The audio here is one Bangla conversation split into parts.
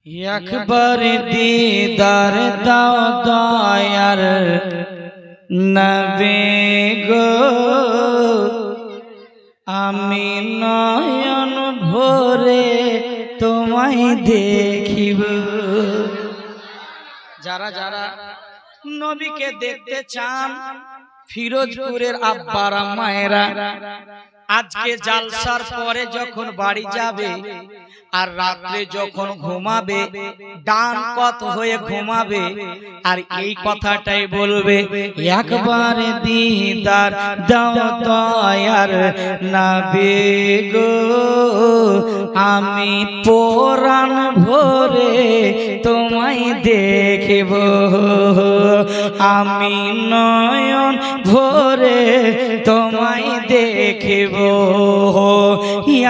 একবার দিদার দাও দয়ার নবী গো, আমি নয়ন ভরে তোমায় দেখিব। যারা যারা নবীকে দেখতে চান, ফিরোজপুরের আব্বারা মায়েরা আজকে জালসার পরে যখন বাড়ি যাবে আর রাত্রে যখন ঘুমাবে, ডান কাত হয়ে ঘুমাবে আর এই কথাটাই বলবে, একবার দিদার দাও দয়ার নবী গো, আমি পরাণ ভরে তোমায় দেখব, আমি নয়ন ভরে তোমায় দেখব।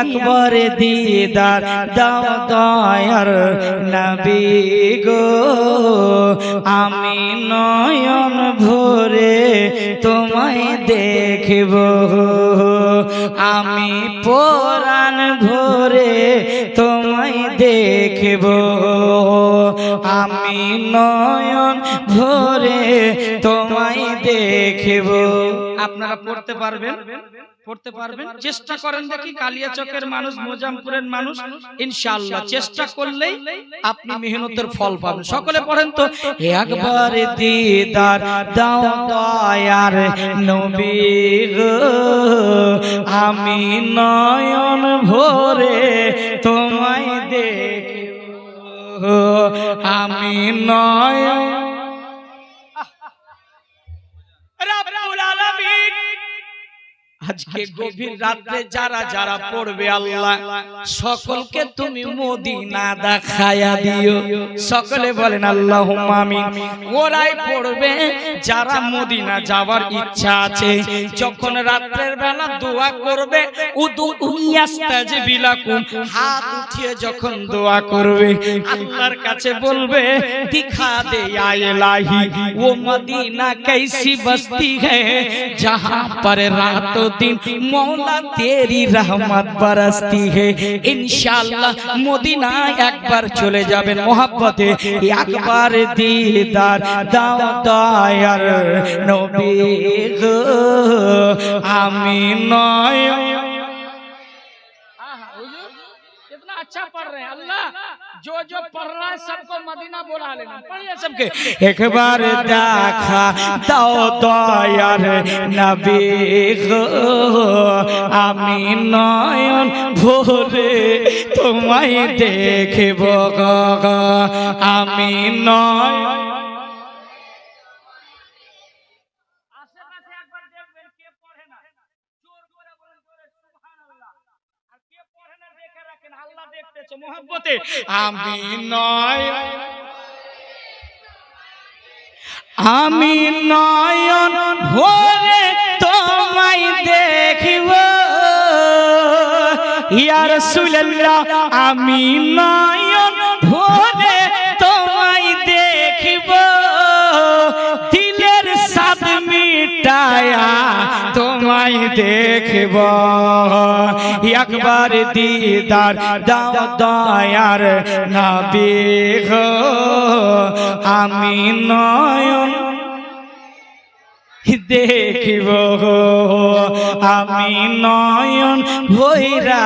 একবার দিদার দাও দয়ার নবী গো, আমি নয়ন ভরে তোমায় দেখব, আমি পরাণ ভরে তোমায় দেখব, আমি নয়ন ভরে তোমায় দেখব। আপনারা পড়তে পারবেন? পড়তে পারবেন? চেষ্টা করেন দেখি। কালিয়াচকের মানুষ, মোজামপুরের মানুষ, ইনশাআল্লাহ চেষ্টা করলেই আপনি মেহনতের ফল পাবেন। সকলে পড়েন তো, একবার দিদার দাও দয়ার নবী গো, আমি নয়ন ভরে তোমায় দেখব, আমি নয়ন। রব্বুল আলামিন আজকে গভীর রাতে যারা যারা পড়বে, আল্লাহ সকলকে তুমি মদিনা দেখায়া দিও। সকলে বলেন আল্লাহুম্মা আমিন। ওরাই পড়বে যারা মদিনা যাবার ইচ্ছা আছে। যখন রাতের বেলা দোয়া করবে, উদুইয়াস্তাজিবু লাকুম, হাত উঠিয়ে যখন দোয়া করবে, আল্লাহর কাছে বলবে, দিখা দে ইয়া ইলাহি ও মদিনা कैसी बस्ती है जहां पर रातों दिन मौला तेरी रहमत बरसती है। इंशाअल्लाह मदीना একবার চলে যাবেন মোহাব্বতে। একবার দিদার দাও দয়ার নবী গো, আমি নয়ন। कितना अच्छा पढ़ रहे हैं। अल्लाह जो जो पढ़ रहा है सबको मदीना बुला लेना। पढ़िए सबके, एक बार देखा दाओ दयार नबी गो, আমি নয়ন ভরে তোমায় দেখব, আমি নয়ন। আমি নয়ন, আমি নয়ন ভরে তোমায় দেখব, ইয়া রাসূলুল্লাহ আমি নয়ন ভরে তোমায় দেখব, দিলের সাদ মিটায়া তোমায় দেখব, একবার দিদার দাও দয়ার নবী গো, আমি নয়ন দেখব, আমি নয়ন ভইরা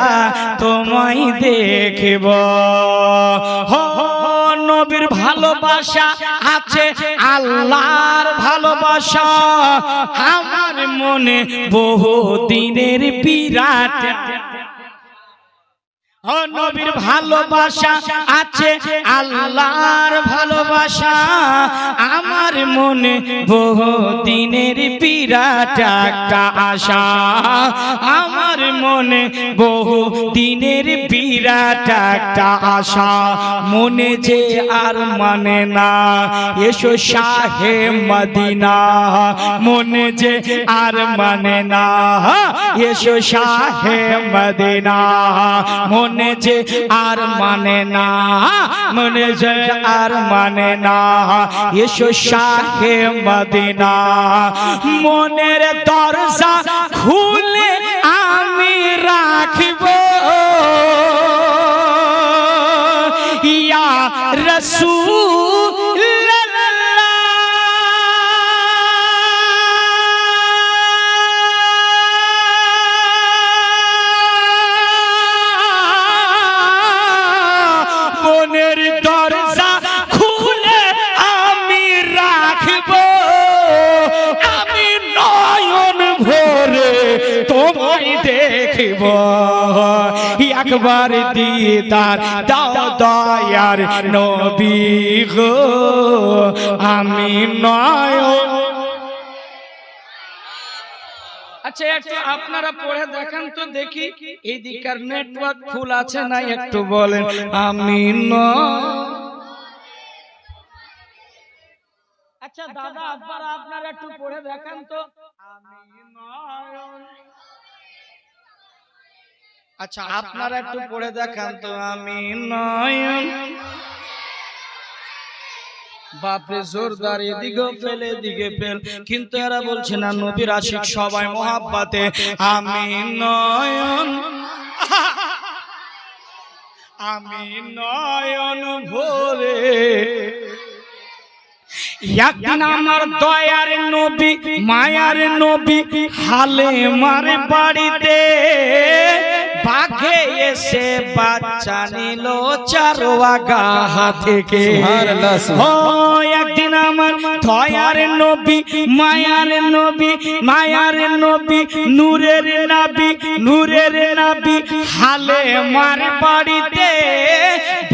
তোমায় দেখব। নবীর ভালোবাসা আছে, আল্লাহর ভালোবাসা আমার মনে বহু দিনের বিরাট। নবীর ভালোবাসা আছে, আল্লাহর ভালোবাসা আমার মনে বহু দিনের বিরাট একটা আশা, আমার মনে বহু দিনের বিরাট একটা আশা, মনে যে আর মানে না এসো শাহে মদিনা, মনে যে আর মানে না এসো শাহে মদিনা, মনে যে আর মানে না, মনে যে আর মানে না এসো শাহে মদিনা, মনের দরজা খুলে আমি রাখব, ইয়া रसूल মনের দরজা খুলে আমি রাখব, আমি নয়ন ভরে তোমায় দেখব, একবার দিদার দাও দয়ার নবী গো, আমি নয়ন। আচ্ছা একটু আপনারা পড়ে দেখেন তো দেখি এই দিকের নেটওয়ার্ক ফুল আছে না, একটু বলেন। আমি আচ্ছা দাদা আপনারা একটু পড়ে দেখেন তো। আমি নয়ন। আচ্ছা আপনারা একটু পড়ে দেখান তো। আমি নয়ন। বাপরে জোরদার, এদিকে ফেল এদিকে ফেল, কিন্তু এরা বলছে না নবীর আশিক সবাই মোহাব্বতে। আমি নয়ন, আমি নয়ন ভরে। একদিন আমার দয়ার নবী মায়ার নবী হালে মারে বাড়িতে, বাঘে এসে বাচ্চা নিল চারোয়াগা থেকে। একদিন আমার দয়ার নবী মায়ার নবী মায়ার নবী নূরের নাবি নূরের নাবি হালে মার বাড়িতে,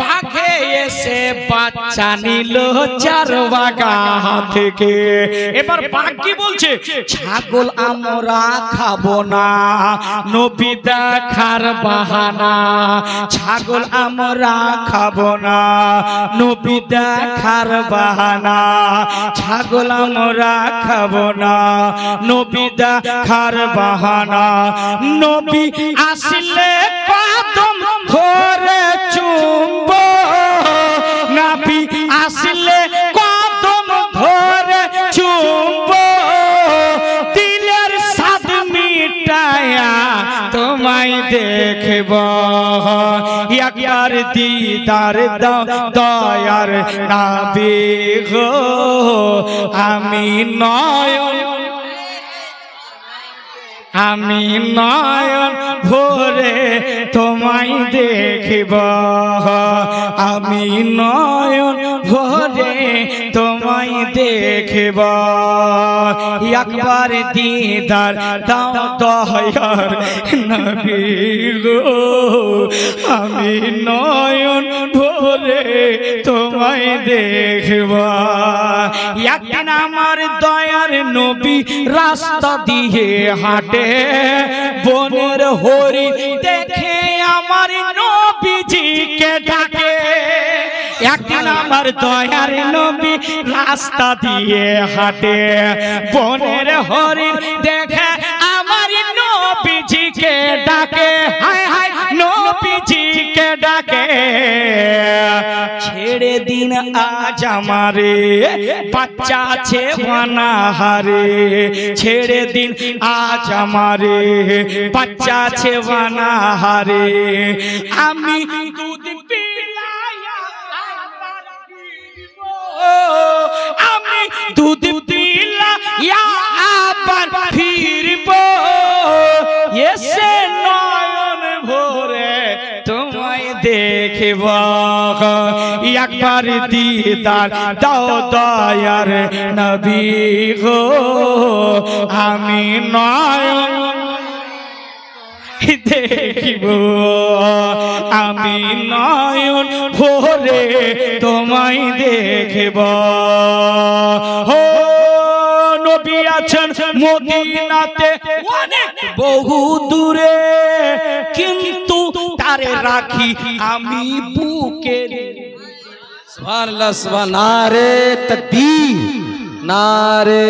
বাঘে এসে বাচ্চা নিল চারোয়াগা থেকে। এবার বাঘ কি বলছে? ছাগল আমরা খাবো না, নবী দেখার বাহানা। ছাগল আমরা খাবো না, নবী দেখার বাহানা। ছাগল আমরা খাবো না, নবী দেখার বাহানা। নবী আসলে কদম ধরে চুম্ব, নবী আসলে কদম ধরে চুম্ব, দিলের সাদ মিটায়া তোমায় দেখব, একবার দিদার দাও দয়ার নবী গো, আমি নয়ন আমি নয়ন ভরে তোমায় দেখব, আমি নয়ন ভরে তোমায় দেখব, একবার দিদার দাও দয়ার নবী গো, আমি নয়ন ভরে তোমায় দেখব। একদিন আমার দয়ার নবী রাস্তা দিয়ে হাঁটে, বনের হরি দেখে আমার নবীজিকে ডাকে। একদিন আমার দয়ার নবী রাস্তা দিয়ে হাঁটে, বনের হরি দেখে আমার নবীজিকে ডাকে। হায় হায় নবীজিকে ডাকে, ছেড়ে দিন আজ আমারে বাচ্চা আছে বানাহারে, ছেড়ে দিন আজ আমারে বাচ্চা আছে বানাহারে। আমি দুধ পিলায়া আমি দুধ পিলায়া আবার ফিরব, এসে নয়ন ভরে তোমায় দেখব, একবার দিদার দাও দয়ার নবী গো, আমি নয়ন দেখিব, আমি নয়ন ভরে তোমায় দেখব। ও নবী আছেন মদিনাতে অনেক বহু দূরে, কিন্তু তারে রাখি আমি বুকে। সুবহানাল্লাহ, সুবহান। নারে তাকবীর, नारे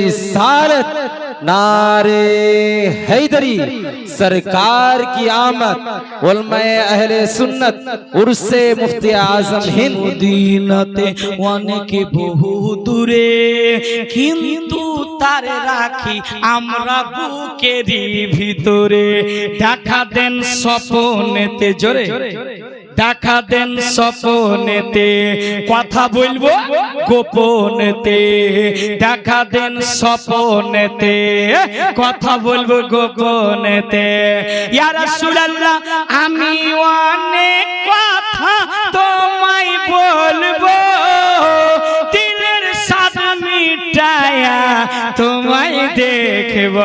रिसालत, नारे हैदरी, सरकार की आमद, उलमाए अहले सुन्नत, उर्से मुफ्ती आजम हिंद। মদিনাতে অনেকে বহু দূরে, কিন্তু তার রাখি আমরা বুকেরই ভিতরে। দেখা দেন স্বপ্নেতে, জোরে দেখা দেন স্বপনেতে, কথা বলবো গোপনেতে। দেখা দেন স্বপনেতে, কথা বলবো গোপনেতে। ইয়া রাসূলুল্লাহ আমি অনেক কথা তোমায় বলবো, দিলের স্বাদ মিটায়া তোমায় দেখব।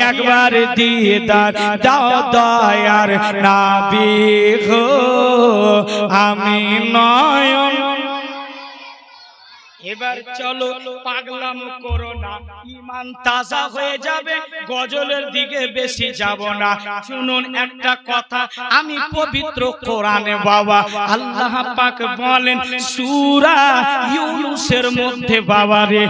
একবার দিদার দাও দয়ার নবী গো, আমি নয়ন। এবার চলো পাগলাম করো না, ঈমান তাজা হয়ে যাবে, গজলের দিকে বেশি যাব না। শুনুন একটা কথা, আমি পবিত্র কোরআনে বাবা আল্লাহ পাক বলেন সূরা ইউনূসের মধ্যে, বাবারে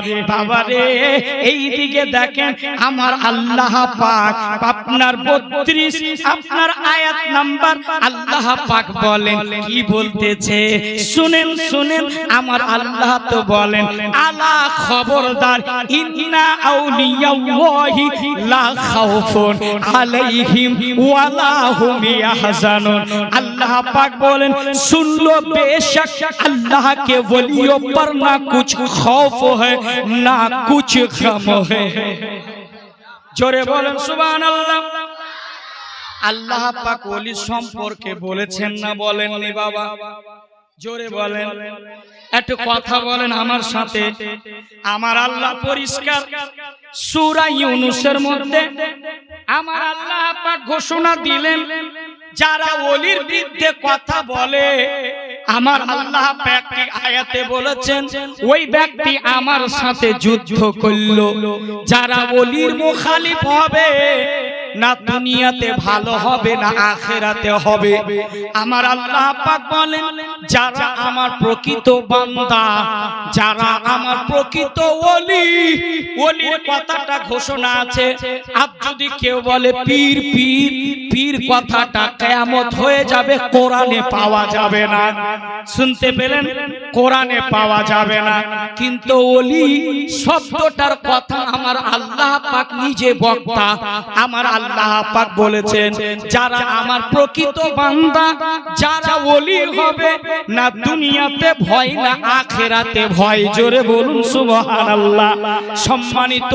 এই দিকে দেখেন আমার আল্লাহ পাক আপনার 32 আপনার আয়াত নাম্বার আল্লাহ পাক বলেন কি বলতেছে শুনেন আমার আল্লাহ তো বলেন আলা খবরদার ইন্না আউলিয়াল্লাহি লা খাউফুন আলাইহিম ওয়ালা হুম ইয়াহজানুন। আল্লাহ পাক বলেন सुन लो बेशक अल्लाह के वलियों पर ना कुछ खौफ है ना कुछ गम है। जोरे बोलें सुभान अल्लाह। আল্লাহ পাক ওলি সম্পর্কে বলেছেন না বলেননি বাবা? জোরে বলেন, একটু কথা বলেন আমার সাথে। আমার আল্লাহ পরিষ্কার সূরা ইউনূসের মধ্যে আমার আল্লাহ পাক ঘোষণা দিলেন, যারা ওলির বিরুদ্ধে কথা বলে আমার আল্লাহ পাক আয়াতে বলেছেন ওই ব্যক্তি আমার সাথে যুদ্ধ করলো। যারা ওলির মুখালিফ হবে না দুনিয়াতে ভালো হবে না আখিরাতে হবে। আমার আল্লাহ পাক বলেন যারা আমার প্রকৃত বান্দা, যারা আমার প্রকৃত ওলি, ওলির কথাটা ঘোষণা আছে। আপ যদি কেউ বলে পীর পীর পীর, কথাটা কিয়ামত হয়ে যাবে, কোরআনে পাওয়া যাবে না। শুনতে পেলেন? কোরআনে পাওয়া যাবে না। কিন্তু ওলি শব্দটার কথা আমার আল্লাহ পাক নিজে বক্তা। আমার আল্লাহ পাক বলেছেন যারা আমার প্রকৃত বান্দা, যারা ওলি হবে না দুনিয়াতে ভয় না আখিরাতে ভয়। জোরে বলুন সুবহানাল্লাহ। সম্মানিত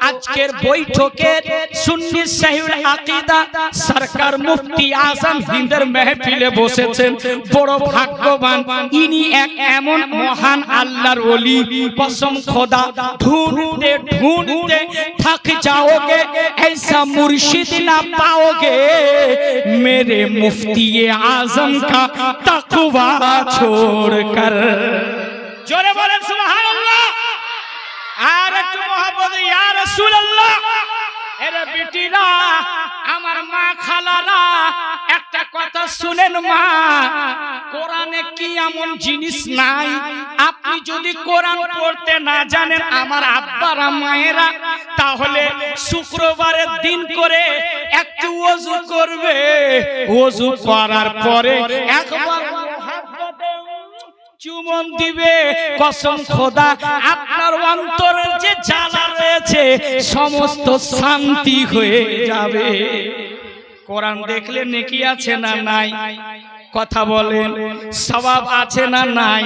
আজকের বৈঠকের সুন্নি সাহিউল আকীদা সরকার মুফতি আজম হিন্দের মাহফিলে বসেছেন, বড় ভাগ্যবান। ইনি এক এমন মহান আল্লাহর ওলি, কসম খোদা ढूंढते ढूंढते थक जाओगे ऐसा मुर्शिद ना पाओगे मेरे मुफ्ती आजम का तकवा छोड़कर। जोरे बोलें सुभान अल्लाह। আর একটু মোহাম্মদ ইয়া রাসূলুল্লাহ। এরে বিটিরা, আমার মা খালারা, একটা কথা শুনেন মা, কোরআনে কি এমন জিনিস নাই আপনি যদি কোরআন পড়তে না জানেন আমার আব্বারা মায়েরা, তাহলে শুক্রবারের দিন করে একটু ওযু করবে, ওযু করার পরে একবার চুমন দিবে, কসম খোদা আপনার অন্তরের যে জ্বালা রয়েছে সমস্ত শান্তি হয়ে যাবে। কোরআন দেখলে নেকি আছে না নাই? কথা বলেন, সওয়াব আছে না নাই?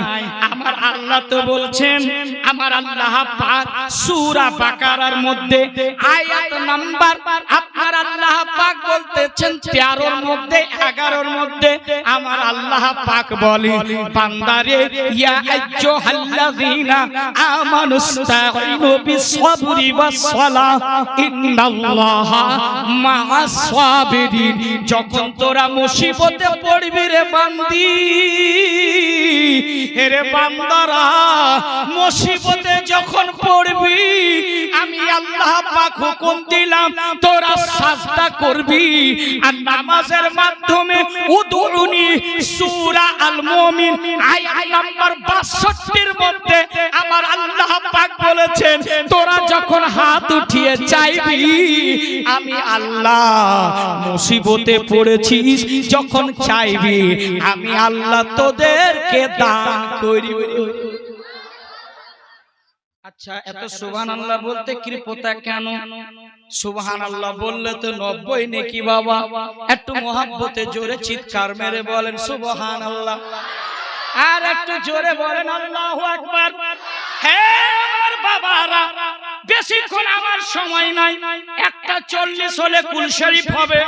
আমার আল্লাহ তো বলছেন, আমার আল্লাহ পাক সূরা বাকারার মধ্যে আয়াত নাম্বার আপনার আল্লাহ পাক বলতেছেন 13 এর মধ্যে 11 এর মধ্যে আমার আল্লাহ পাক বলে বান্দারে ইয়া আইয়ুহাল্লাযীনা আমানুস্তাঈনু বিস-সাবরি ওয়াস-সালাহ ইন্নাল্লাহা মা'আস সাবিরিন। যখন তোরা মুসিবতে পড়বি রে বান্দি, রে বান্দারা, মুসিবতে যখন পড়বি আমি আল্লাহ পাক হুকুম দিলাম তোরা সাজদা করবি আর নামাজের মাধ্যমে উদুরুনি। সূরা আল মুমিন আয়াত নাম্বার 62 এর মধ্যে আমার আল্লাহ পাক বলেছেন তোরা যখন হাত উঠিয়ে চাইবি আমি আল্লাহ, মুসিবতে পড়েছিস যখন চাইবি আমি আল্লাহ তোদেরকে দান করিব। আচ্ছা, এত সুবহানাল্লাহ বলতে কৃপতা কেন? সুবহানাল্লাহ বললে তো 90 নেকি বাবা। একটু মোহাব্বতে জোরে চিৎকার মেরে বলেন সুবহানাল্লাহ। আর একটু জোরে বলেন আল্লাহু আকবার। হে আমার বাবারা, বেশিক্ষণ আমার সময় নাই, 1:40 হলে কুল শরীফ হবে।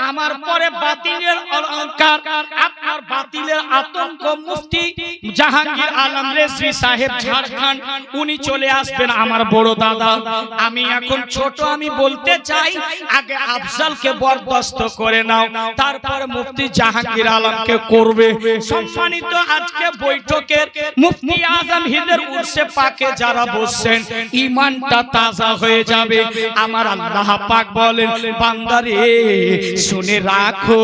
আমার পরে বাতিলের অলঙ্কার, আপনার বাতিলের আতঙ্ক মুফতি জাহাঙ্গীর আলম রেজভী সাহেব ঝাড়খণ্ড, উনি চলে আসবেন, আমার বড় দাদা। আমি এখন ছোট, আমি বলতে চাই আগে আফজালকে বরদাস্ত করে নাও, তারপর মুফতি জাহাঙ্গীর আলমকে করবে। সম্মানিত আজকে বৈঠকের মুফতি আজম হিন্দের উরসে পাকে যারা বসছেন, ঈমানটা তাজা হয়ে যাবে। আমার আল্লাহ পাক বলেন, বান্দারে শুনে রাখো,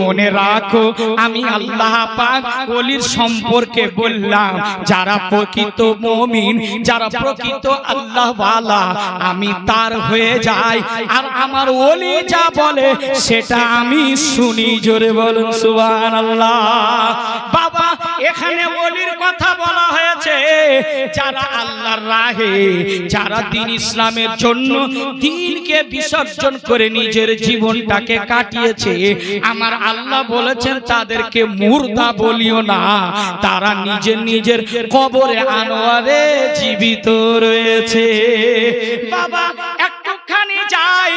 মনে রাখো, আমি আল্লাহ পাক ওলির সম্পর্কে বললাম, যারা প্রকৃত মুমিন, যারা প্রকৃত আল্লাহ ওয়ালা, আমি তার হয়ে যাই, আর আমার ওলি যা বলে সেটা আমি শুনি। জোরে বলুন সুবহানাল্লাহ। বাবা, এখানে ওলির কথা বলা হয়েছে, যারা আল্লাহর রাহে, যারা দ্বীন ইসলামের জন্য দ্বীনকে বিসর্জন করে নিজের জীবনটাকে কাটিয়েছে, আমার আল্লাহ বলেছেন তাদেরকে মুর্দা বলিও না, তারা নিজের নিজের কবরে আনোয়ারে জীবিত রয়েছে। বাবা একটুখানি যাই,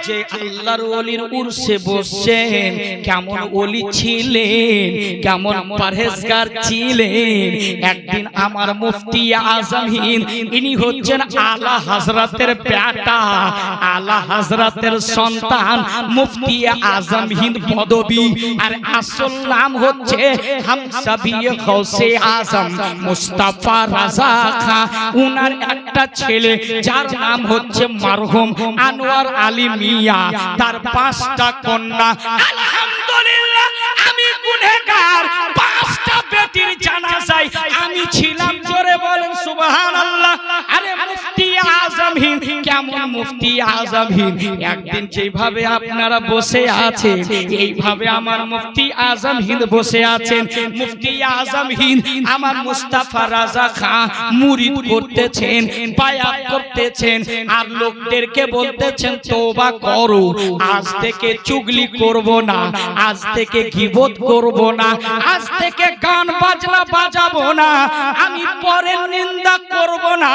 যে আল্লাহর ওলির উরসে বসছেন, কেমন ওলি ছিলেন, কেমন পরহেজগার ছিলেন। একদিন আমার মুফতি আজম হিন্দ, ইনি হচ্ছেন আলা হযরতের বেটা, আলা হযরতের সন্তান, মুফতি আজম হিন্দ পদবী, আর আসল নাম হচ্ছে হামসাবি গৌসে আজম মুস্তাফা রাজা খান। উনার একটা ছেলে যার নাম হচ্ছে মারহুম আনোয়ার আলী মিয়া, তার 5টা কন্যা। আলহামদুলিল্লাহ, আমি গুনাহগার, 5টা বেটির জানাজায় আমি ছিলাম। জোরে বলেন সুবহানাল্লাহ। আরে মুফতি আজম হিন্দ, কেমন মুফতি আজম হিন্দ, একদিন যেভাবে আপনারা বসে আছেন, এইভাবে আমার মুফতি আজম হিন্দ বসে আছেন। মুফতি আজম হিন্দ আমার মুস্তাফা রাজা খান মুরিদ করতেছেন, বায়াত করতেছেন, আর লোকদেরকে বলতেছেন তওবা করো, আজ থেকে চুগলি করব না, আজ থেকে গীবত করব না, আজ থেকে গান বাজনা বাজাবো না, আমি পরের নিন্দা করব না।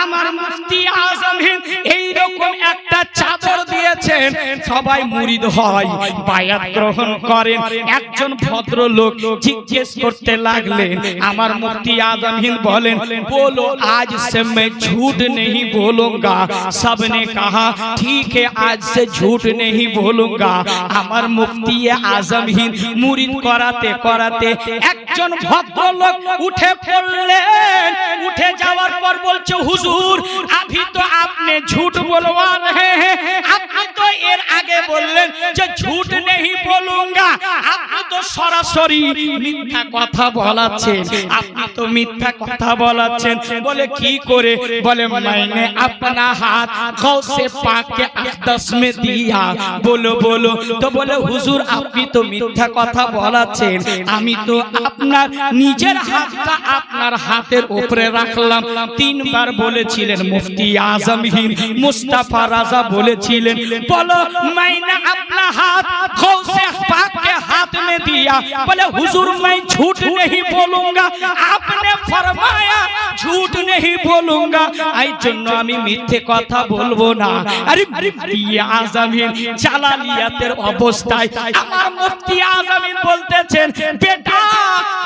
আমার মুফতি আজম হিন্দ এইরকম একটা চাদর দিয়েছেন, সবাই মুরিদ হয়, বায়াত গ্রহণ করেন। একজন ভদ্রলোক জিজ্ঞেস করতে লাগলেন, আমার মুফতি आजम हिंद बोले बोलो आज से मैं झूठ नहीं बोलूंगा। सबने कहा ठीक है आज से झूठ नहीं बोलूंगा। আমার মুফতি आजम हिंद मुरीद कराते कराते একজন ভদ্রলোক উঠে পড়লেন। উঠে যাওয়ার পর বলছে হুজুর अभी तो आपने झूठ बोलवा रहे हैं, আপনি তো এর আগে বললেন যে झूठ नहीं बोलूंगा, আপনি তো সরাসরি মিথ্যা কথা বলাচ্ছেন, আপনি তো মিথ্যা কথা বলাচ্ছেন। বলে কি করে? বলে मैंने अपना हाथ गौसे पाक के अक़दस में दिया। बोलो बोलो। तो बोले হুজুর আপনি তো মিথ্যা কথা বলাচ্ছেন, আমি তো আপনার নিজের হাতটা আপনার হাতের উপরে রাখলাম। তিনবার বলেছিলেন মুফতি आजम हिंद मुस्तफा राजा বলেছিলেন बोलो मैंने अपना हाथ गौसे पाक के हाथ में दिया। बोले हुजूर मैं झूठ नहीं बोलूंगा, आपने फरमाया झूठ नहीं बोलूंगा, এই জন্য আমি মিথ্যে কথা বলবো না। আরে মুফতি आजम हिंद জালালিয়াতের অবস্থায় আমার মুফতি आजम हिंद বলতেছেন বেটা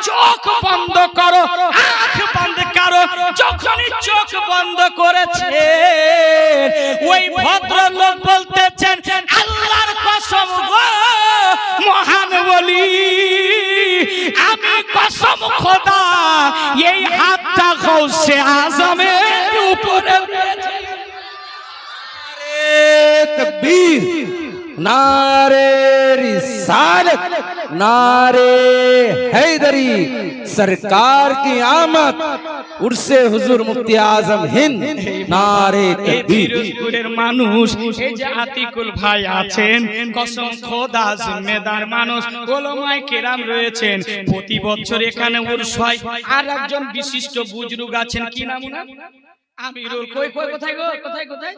চোখ বন্ধ করো, আঁখ বন্ধ করো। যখনই চোখ বন্ধ করেছে ওই ভদ্রলোক বলতেছেন আল্লাহর কসম গো মহান বলি, আমি কসম খোদা এই হাতটা গৌসে আজমের উপরে। तकबीर, नारे रिसालत, नारे हैदरी, सरकार की आमद, उर्से हुजूर मुफ्ती आजम हिंद, नारे तकबीर। পিরোজপুরের মানুষ এই যে আতিকুল ভাই আছেন, কসম খোদা জিম্মেদার মানুষ, ওলামায়ে কেরাম রয়েছেন, প্রতি বছর এখানে উরস হয়। আর একজন বিশিষ্ট বুজুর্গ আছেন, কি নাম না আমিরুল, কই কই কোথায় গো কোথায় কোথায়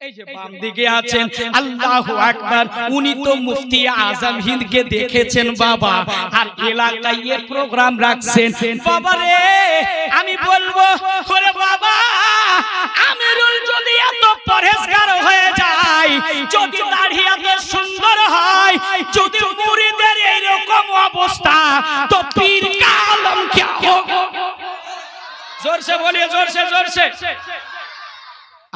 এই যে বাম দিকে আছেন আল্লাহু আকবার, উনি তো মুফতি আজম হিন্দকে দেখেছেন বাবা, আর এলাকায় এই প্রোগ্রাম রাখছেন বাবা রে। আমি বলবো ওরে বাবা, আমিরুল যদি এত পরহেজগার হয়ে যায়, যদি দাড়ি এত সুন্দর হয়, যদি মুরিদের এরকম অবস্থা, তো পীর কা আলম কি হোগা? जोर से बोलिए, जोर से, जोर से।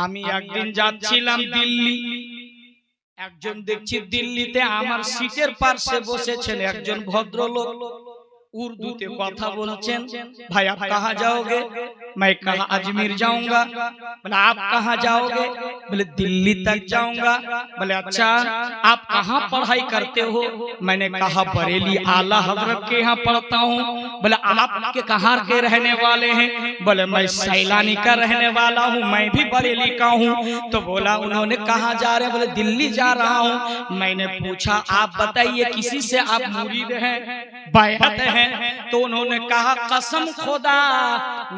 আমি একদিন যাচ্ছিলাম দিল্লি, একজন দেখছি দিল্লিতে আমার সিটের পাশে বসেছেন একজন ভদ্রলোক, উর্দুতে কথা বলছেন। ভাই आप कहाँ जाओगे? मैं कहा अजमेर जाऊंगा। बोले आप कहाँ जाओगे? बोले दिल्ली तक जाऊंगा। बोले अच्छा आप कहाँ पढ़ाई करते हो? मैंने कहा बरेली आला हजरत के यहाँ पढ़ता हूँ। बोले आप के कहाँ के रहने वाले हैं? बोले मैं सैलानी का रहने वाला हूँ, मैं भी बरेली का हूँ। तो बोला उन्होंने कहाँ जा रहे हैं? बोले दिल्ली जा रहा हूँ। मैंने पूछा आप बताइए किसी से आप मुरीद हैं, बैअत हैं? तो उन्होंने कहा कसम खुदा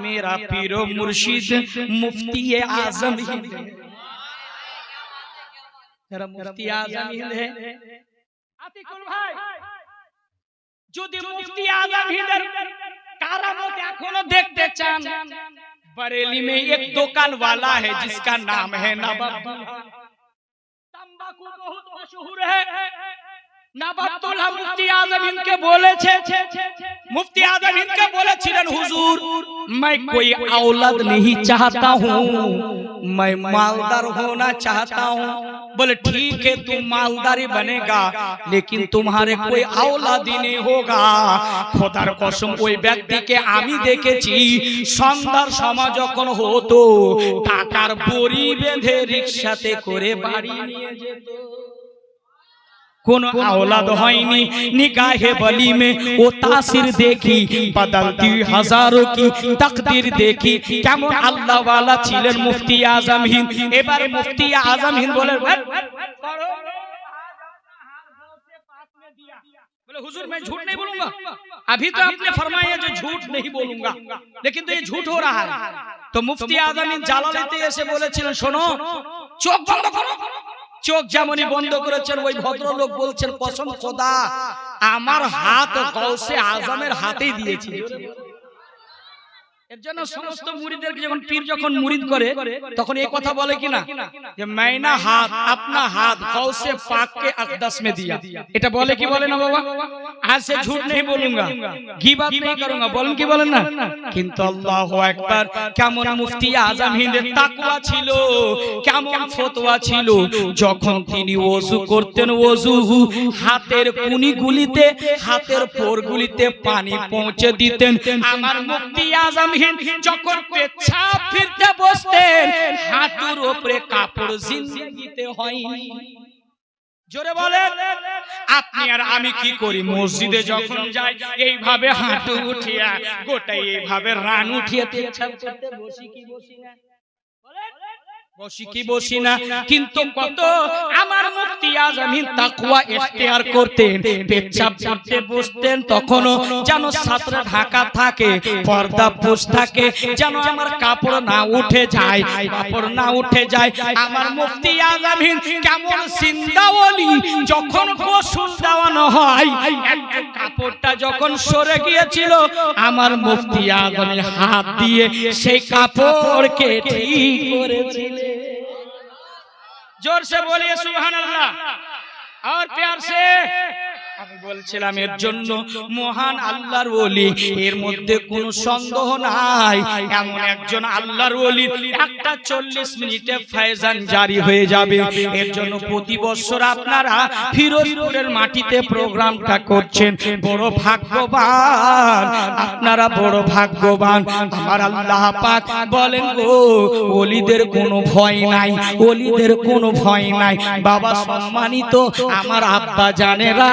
मेरा पीरो मुर्शिद मुफ्ती आजम हिंद है। मेरा मुफ्ती आजम हिंद है। আতিকুল ভাই, যদি মুফতি আজম হিন্দের কারামত এখনো দেখতে চান, बरेली में एक दुकान वाला है जिसका नाम है नवाब दुल्हा। तंबाकू बहुत मशहूर है। नवाब दुल्हा मुफ्ती आजम हिंद के बोले छे, मुफ्ती आजम हिंद के बोले छिलन हुजूर मैं कोई औलाद नहीं चाहता हूँ, मैं मालदार होना चाहता हूँ। बोले ठीक है तुम मालदारी बनेगा, लेकिन तुम्हारे कोई औलादी नहीं होगा। খোদার কসম ওই ব্যক্তিকে আমি দেখেছি সন্ধ্যার সময় যখন হতো টাকার বড়ি বেঁধে রিকশাতে করে বাড়ি নিয়ে যেত। কোন औलाद হয়নি। निगाहे बली में वो तासीर देखी, बदलती हजारों की तकदीर देखी। কেমন আল্লাহ वाला ছিলেন মুফতি আজম হিন্দ। এবারে মুফতি আজম হিন্দ বলেন बोले हुजूर मैं झूठ नहीं बोलूंगा, अभी तो आपने फरमाया जो झूठ नहीं बोलूंगा, लेकिन तो ये झूठ हो रहा है। तो मुफ्ती आजम हिंद জালালাতে এসে বলেছিলেন শোনো চোখ বন্ধ করো। চোখ যেমনই বন্ধ করেছেন ওই ভদ্রলোক বলছেন কসম খোদা আমার হাত গৌসে আজমের হাতেই দিয়েছি। এর জন্য সমস্ত মুরিদদেরকে যখন পীর যখন মুরিদ করে তখন এই কথা বলে কিনা যে मैंने हाथ अपना हाथ गौसे पाक के अक़दस में दिया। এটা বলে কি বলে না বাবা? आज से झूठ नहीं बोलूंगा, গীবত नहीं करूंगा, বলেন কি বলেন না? কিন্তু আল্লাহু আকবার, কেমন মুফতি আজম হিন্দের তাকওয়া ছিল, কেমন ফতোয়া ছিল। যখন তিনি ওযু করতেন ওযু হাতের কুনিগুলিতে হাতের পোরগুলিতে পানি পৌঁছে দিতেন। আমার মুফতি আজম যখন পেচ্ছাপ ফিরতে বসতেন হাঁটুর উপরে কাপড় জিন্দেগিতে হয়নি। জোরে বলেন আপনি আর আমি কি করি? মসজিদে যখন যাই এইভাবে হাঁটু উঠিয়া গোটাই এইভাবে রান উঠিয়ে পেচ্ছাপ করতে বসি কি বসি না? বসি কি বসি না? কিন্তু কত আমার মুফতি আজম হিন্দ তাকওয়া ইখতিয়ার করতেন। পেচ্ছাপ করতে বসতেন তখনও যেন সাতরা ঢাকা থাকে, পর্দা পোষ থাকে, যেন আমার কাপড় না উঠে যায়, কাপড় না উঠে যায়। আমার মুফতি আজম হিন্দ কেমন জিন্দা ওলি, যখন গোসল দেওয়ানো হয় একটু কাপড়টা যখন সরে গিয়েছিল আমার মুফতি আজম হাত দিয়ে সেই কাপড়কে ঠিক করেছিলেন। जोर से बोलिए सुभान अल्लाह और प्यार से। আমি বলছিলাম এর জন্য মহান আল্লাহর ওলি, এর মধ্যে কোনো সন্দেহ নাই। এমন একজন আল্লাহর ওলি একটা 40 মিনিটে ফয়জান জারি হয়ে যাবে। এর জন্য প্রতি বছর আপনারা ফিরোজপুরের মাটিতে প্রোগ্রামটা করছেন, বড় ভাগ্যবান আপনারা, বড় ভাগ্যবান। আমার আল্লাহ পাক বলেন গো ওলিদের কোনো ভয় নাই, ওলিদের কোনো ভয় নাই। বাবা সম্মানিত আমার আব্বা জানেরা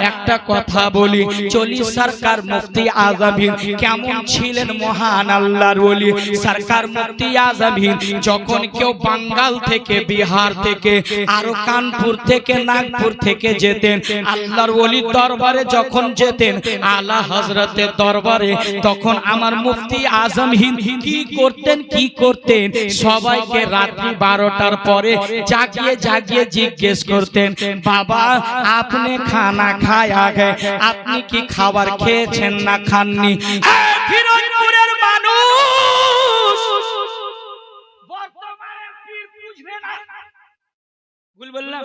একটা কথা বলি, চলি সরকার মুফতি আজম হিন্দ কেমন ছিলেন মহান আল্লাহর ওলি। সরকার মুফতি আজম হিন্দ যখন কেউ বাঙ্গাল থেকে, বিহার থেকে, আরো কানপুর থেকে, নাগপুর থেকে যেতেন আল্লাহর ওলি দরবারে যখন যেতেন আলা হযরতের দরবারে। তখন আমার মুফতি আজম হিন্দ কি করতেন সবাইকে রাত্রি 12টার পরে জাগিয়ে জিজ্ঞেস করতেন, বাবা আপনি খানা খায়া গে, আপনি কি খাবার খেয়েছেন না খাননি? ফিরোজপুরের মানুষ বর্তমানে পীর বুঝবে না। ভুল বললাম?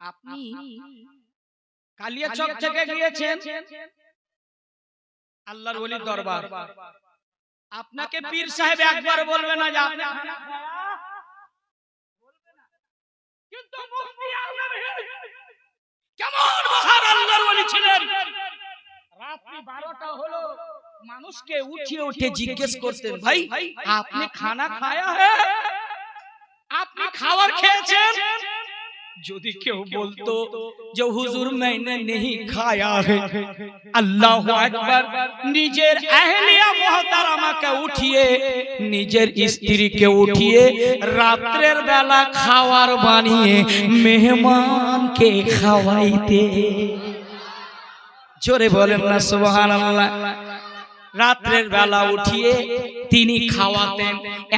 আপনি কালিয়াচক থেকে গিয়েছেন আল্লাহর ওলির দরবার, আপনাকে পীর সাহেব একবার বলবে না যে আপনি খানা খায়া, বলবে না। কিন্তু মুফতি আজম হিন্দ কেমন মহান আল্লাহর ওলি ছিলেন, রাত্রি 12টা হলো মানুষকে উঠে জিজ্ঞেস করতেন, ভাই আপনি খানা খায়া হ্যাঁ, আপনি খাবার খেয়েছেন? যদি কেউ বলতো যে হুজুর मैंने नहीं खाया है, আল্লাহু আকবার, নিজের আহলিয়া মুহতারামাকে উঠিয়ে, নিজের স্ত্রীকে উঠিয়ে রাতের বেলা খাবার বানিয়ে মেহমানকে খাওয়াইতে। জোরে বলেন না সুবহানাল্লাহ। রাতের বেলা উঠিয়ে তিনি খাওয়াতেন।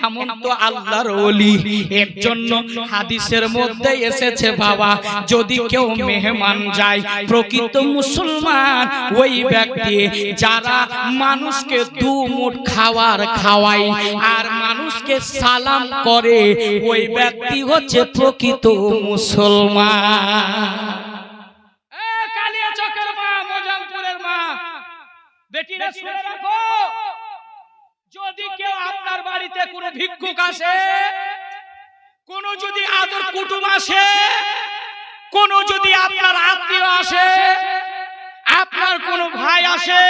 এমন তো আল্লাহর ওলি। এর জন্য হাদিসের মধ্যে এসেছে বাবা, যদি কেউ মেহমান যায়, প্রকৃত মুসলমান ওই ব্যক্তি যারা মানুষকে 2 মুঠ খাবার খাওয়ায় আর মানুষকে সালাম করে, ওই ব্যক্তি হচ্ছে প্রকৃত মুসলমান। কালিয়াচকের মা, মোজামপুরের মা, বেটিরা শুনে রাখো, যদি কেউ আপনার বাড়িতে কোনো ভিক্ষুক আসে, কোন যদি আদর কুটুম আসে, কোন যদি আপনার আত্মীয় আসে, আপনার কোন ভাই আসে,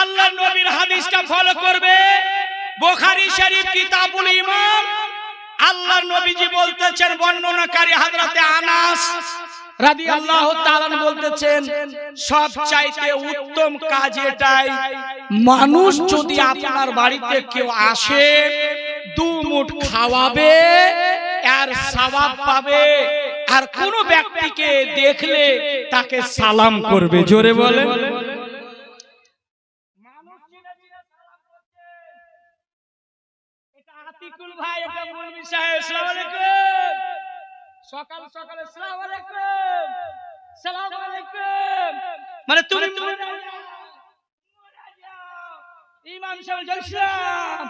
আল্লাহর নবীর হাদিসটা ফলো করবে। বুখারী শরীফ কিতাবুল ঈমান, আল্লাহর নবীজি বলতেছেন, বর্ণনাকারী হযরতে আনাস রাদিয়াল্লাহু তাআলা বলতেছেন, সবচাইতে উত্তম কাজ এটাই, মানুষ যদি আপনার বাড়িতে কেউ আসে 2 মুঠ খাওয়াবে আর সওয়াব পাবে, আর কোন ব্যক্তিকে দেখলে তাকে সালাম করবে। জোরে বলেন। মানুষ সালাম করছে। এটা আতিকুল ভাই, এটা মুলবি সাহেব, আসসালামু আলাইকুম। সকাল সকাল আসসালামু আলাইকুম, আসসালামু আলাইকুম, মানে তুমি ইমাম সাহেব জলসাম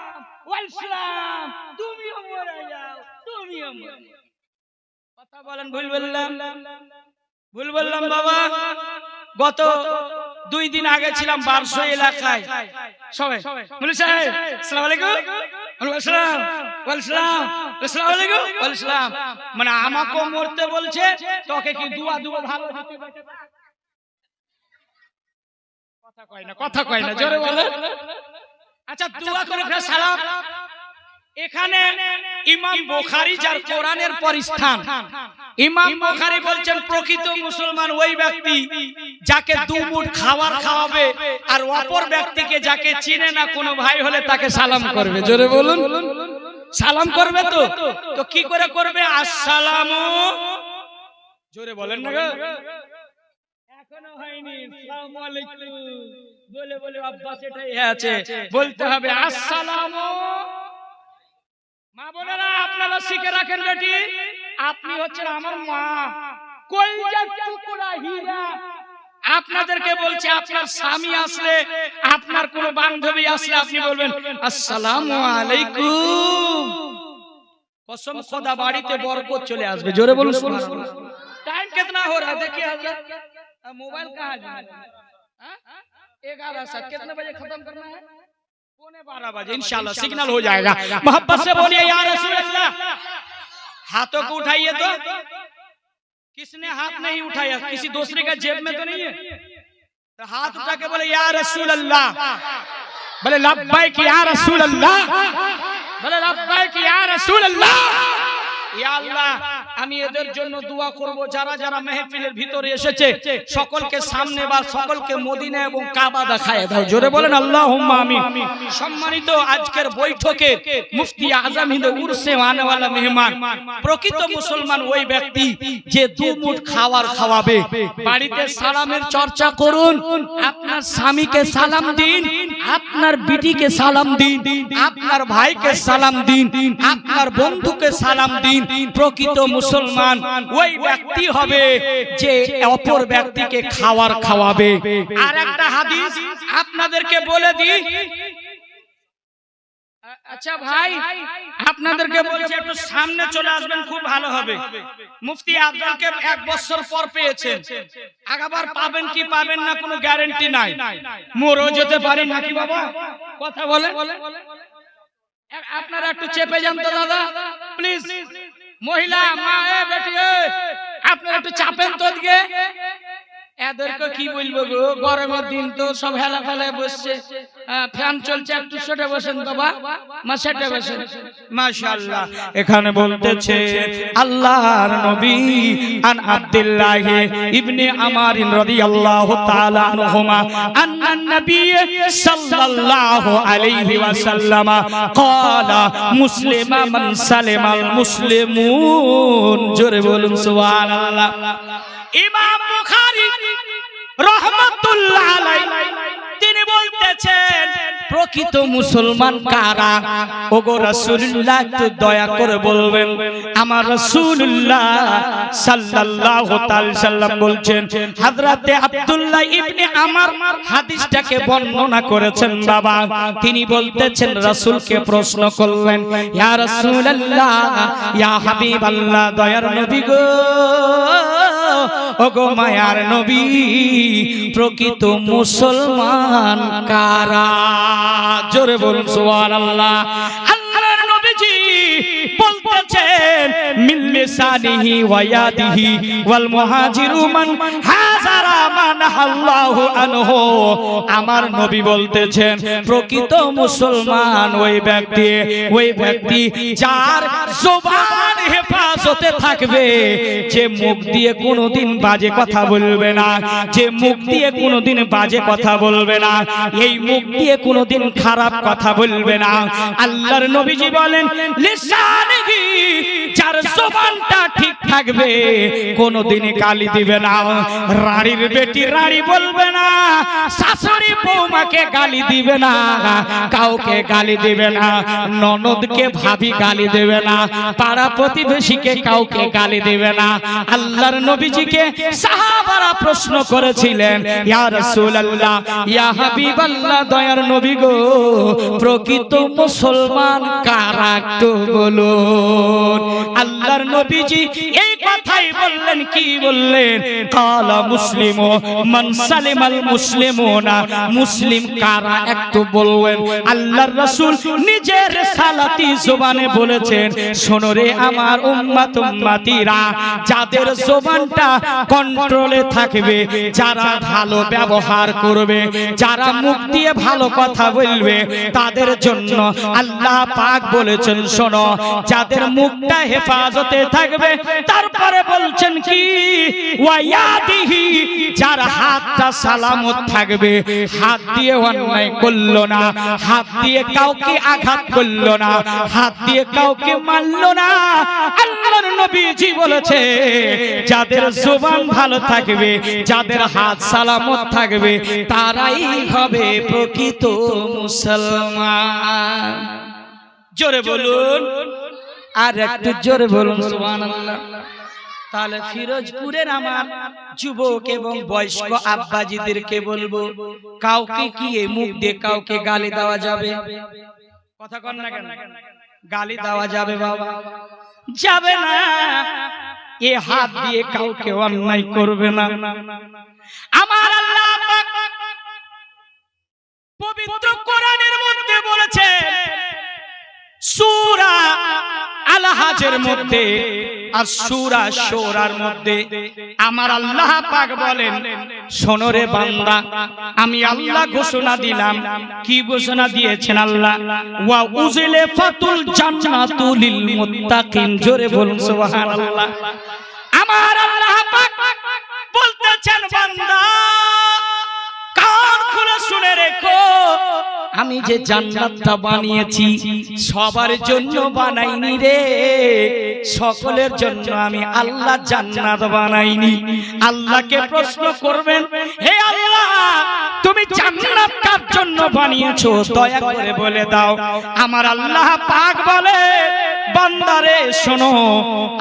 ওয়ালসালাম, তুমিও মরে যাও, তুমিও মরে যাও। কথা বলেন, ভুল বললাম বাবা? গত 2 দিন আগে ছিলাম বারশো এলাকায়, সবাই মুলবি সাহেব আসসালামু আলাইকুম, ওয়ালাইকুম ওয়ালাইকুম আসসালামু আলাইকুম ওয়ালাইকুম, মানে আমাকে মরতে বলছে, তোকে কি দুয়া ভালো দিতে? কথা কয় না, জোরে বলে। আচ্ছা, দুয়া করে ফের সালাম। এখানে ইমাম বুখারী, যার কোরআনের পর স্থান, ইমাম বুখারী বলছেন প্রকৃত মুসলমান ওই ব্যক্তি যাকে 2 মুঠ খাবার খাওয়াবে আর অপর ব্যক্তিকে যাকে চিনে না কোনো ভাই হলে তাকে সালাম করবে। জোরে বলুন। সালাম করবে তো কি করে করবে? আসসালামু, জোরে বলেন না গো, এখনো হয়নি। আসসালামু আলাইকুম বলে অভ্যাস এটাই আছে, বলতে হবে আসসালামু। মা বোনেরা, আপনারা শিখে রাখেন বেটি, আপনি হচ্ছেন আমার মা, কলিজার টুকরা হীরা। আপনাদেরকে বলছি, আপনার স্বামী আসলে, আপনার কোন বান্ধবী আসলে আপনি বলবেন আসসালামু আলাইকুম। কসম খোদা, বাড়িতে বরকত চলে আসবে। জোরে বলুন সুবহানাল্লাহ। टाइम कितना हो रहा है देखिए हजरत, मोबाइल कहाँ है? 11:07, कितने बजे खत्म करना है? 11:15 बजे इंशाल्लाह सिग्नल हो जाएगा। मोहब्बत से बोलिए या रसूल अल्लाह। हाथों को उठाइए तो, किसने हाथ नहीं उठाया? किसी दूसरे का जेब में तो नहीं है, तो हाथ उठा के बोले या रसूल अल्लाह, बोले लब्बैक या रसूल अल्लाह, बोले लब्बैक या रसूल अल्लाह। या अल्लाह আমি এদের জন্য দোয়া করব যারা যারা মেহফিলের ভিতরে এসেছে সকলকে সামনে বা সকলকে মদিনা এবং কাবা দেখায় দাও জোরে বলেন আল্লাহুম্মা আমিন সম্মানিত আজকের বৈঠকে মুফতি আজম হিন্দ উরসে আনেওয়ালা মেহমান প্রকৃত মুসলমান ওই ব্যক্তি যে দুমুঠ খাবার খাওয়াবে বাড়িতে সালামের চর্চা করুন আপনার স্বামীকে সালাম দিন আপনার বিটিকে সালাম দিন আপনার ভাইকে সালাম দিন আপনার বন্ধুকে সালাম দিন প্রকৃত মুসলমান ওই ব্যক্তি হবে যে অপর ব্যক্তিকে খাবার খাওয়াবে আর একটা হাদিস আপনাদেরকে বলে দিই আচ্ছা ভাই আপনাদেরকে বলছি একটু সামনে চলে আসবেন খুব ভালো হবে মুফতি আফজলকে 1 বছর পর পেয়েছেন আগাবার পাবেন কি পাবেন না কোনো গ্যারান্টি নাই মরও যেতে পারি নাকি বাবা কথা বলে আপনারা একটু চেপে যান তো দাদা প্লিজ মহিলা মা এ বেটি আপনারা একটু চাপেন তো দিকে এদেরকে কি বলবো গো গরমের দিন তো সব হেলা ফেলায় বসছে ফ্যান চলছে একটু সেটে বসেন বাবা মা সেটে বসেন মাশাআল্লাহ এখানে বলতেছে আল্লাহর নবী আন আব্দুল্লাহ ইবনে আমার রাদিয়াল্লাহু তাআলা আনহুমা আন্নান নবী সাল্লাল্লাহু আলাইহি ওয়াসাল্লাম ক্বালা মুসলিমা মান সালামাল মুসলিমুন জোরে বলুন সুবহানাল্লাহ ইমাম বুখারী রাহমাতুল্লাহ আলাইহি তিনি বলতেছেন প্রকৃত মুসলমান কারা ওগো রাসূলুল্লাহ একটু দয়া করে বলবেন আমার রাসূলুল্লাহ সাল্লাল্লাহু তাআলা সাল্লাম বলছেন হযরতে আব্দুল্লাহ ইবনে আমার হাদিসটাকে বর্ণনা করেছেন বাবা তিনি বলতেছেন রাসূলকে প্রশ্ন করলেন ইয়া রাসূলুল্লাহ ইয়া হাবিবাল্লাহ দয়ার নবী গো ওগো মায়ার নবী প্রকৃত মুসলমান কারা জোরে বলুন সুবহানাল্লাহ আল্লাহর নবীজি বলতেছেন মিন লিসানিহি ওয়া ইয়াদিহি ওয়াল মুহাজিরু মান হাজারা মান আল্লাহু আনহু আমার নবী বলতেছেন প্রকৃত মুসলমান ওই ব্যক্তি যার জবান হেফাজতে থাকবে যে মুখ দিয়ে কোনোদিন বাজে কথা বলবে না যে মুখ দিয়ে কোনোদিন বাজে কথা বলবে না এই মুখ দিয়ে কোনোদিন খারাপ কথা বলবে না আল্লাহর নবীজি বলেন লিসানিহি যার জবানটা ঠিক থাকবে কোনোদিন গালি দিবে না রাড়ির বেটি রাড়ি বলবে না শাশুড়ি বৌমাকে গালি দিবে না কাউকে গালি দিবে না ননদকে ভাবি গালি দেবে না পাড়া প্রতিবেশীকে কাউকে গালি দিবে না আল্লাহর নবীজিকে সাহাবারা প্রশ্ন করেছিলেন ইয়া রাসূলুল্লাহ ইয়া হাবিবাল্লাহ দয়ার নবী গো প্রকৃত মুসলমান কারা একটু বলুন আল্লাহর নবীজি এই কথাই বললেন কি বললেন কালা মুসলিমু মান সালিমাল মুসলিমুনা মুসলিম কারা একটু বলবেন আল্লাহর রাসূল নিজের সালাতি জবানে বলেছেন শোনো রে আমার উম্মত উম্মতিরা যাদের জবানটা কন্ট্রোলে থাকবে যারা ভালো ব্যবহার করবে যারা মুখ দিয়ে ভালো কথা বলবে তাদের জন্য আল্লাহ পাক বলেছেন শোনো যাদের মুখটা হেফাজতে থাকবে তারপরে বলছেন কি ওয়ায়াদিহি যার হাতটা সালামত থাকবে হাত দিয়ে অন্যায় করলো না হাত দিয়ে কাউকে আঘাত করলো না হাত দিয়ে কাউকে মারলো না আল্লাহর নবীজি বলেছে যাদের জবান ভালো থাকবে যাদের হাত সালামত থাকবে তারাই হবে প্রকৃত মুসলমান জোরে বলুন আর একটু জোরে বলুন সুবহানাল্লাহ তাহলে ফিরোজপুরের আমার যুবক এবং বয়স্ক আব্বাজিদেরকে বলবো কাউকে কি এই মুখ দিয়ে কাউকে গালি দেওয়া যাবে কথা কন না কেন গালি দেওয়া যাবে বাবা যাবে না এ হাত দিয়ে কাউকে অন্যায় করবে না আমার আল্লাহ পাক পবিত্র কোরআনের মধ্যে বলেছে সূরা আল হাজের মধ্যে আর সূরা শূরার মধ্যে আমার আল্লাহ পাক বলেন, শোনো রে বান্দা, আমি আল্লাহ ঘোষণা দিলাম। কি ঘোষণা দিয়েছেন আল্লাহ? ওয়া উযলিফাতুল জান্নাতু লিল মুত্তাকিন। জোরে বলুন সুবহানাল্লাহ। আমার আল্লাহ পাক বলতেছেন, বান্দা কান খুলে শুনে রেখো, আমি যে জান্নাতটা বানিয়েছি সবার জন্য বানাইনি রে, সকলের জন্য আমি আল্লাহ জান্নাত বানাইনি। আল্লাহকে প্রশ্ন করবেন, হে আল্লাহ তুমি জান্নাত কার জন্য বানিয়েছো দয়া করে বলে দাও। আমার আল্লাহ পাক বলে, বান্দারে শোনো,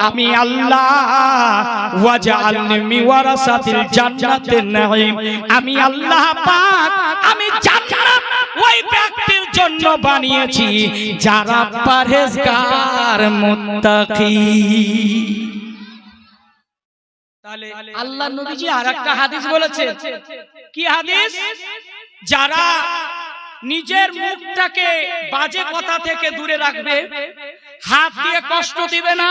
আমি আল্লাহ ওয়াজআলনি মিওয়ারাসাতিল জান্নাতিন নাঈম, আমি আল্লাহ পাক আমি জান্নাত ওই ব্যক্তির জন্য বানিয়েছি যারা পরহেজগার মুত্তাকি। তাহলে আল্লাহ নবীজি আরেকটা হাদিস বলেছেন। কি হাদিস? যারা নিজের মুখটাকে বাজে কথা থেকে দূরে রাখবে, হাত দিয়ে কষ্ট দিবে না।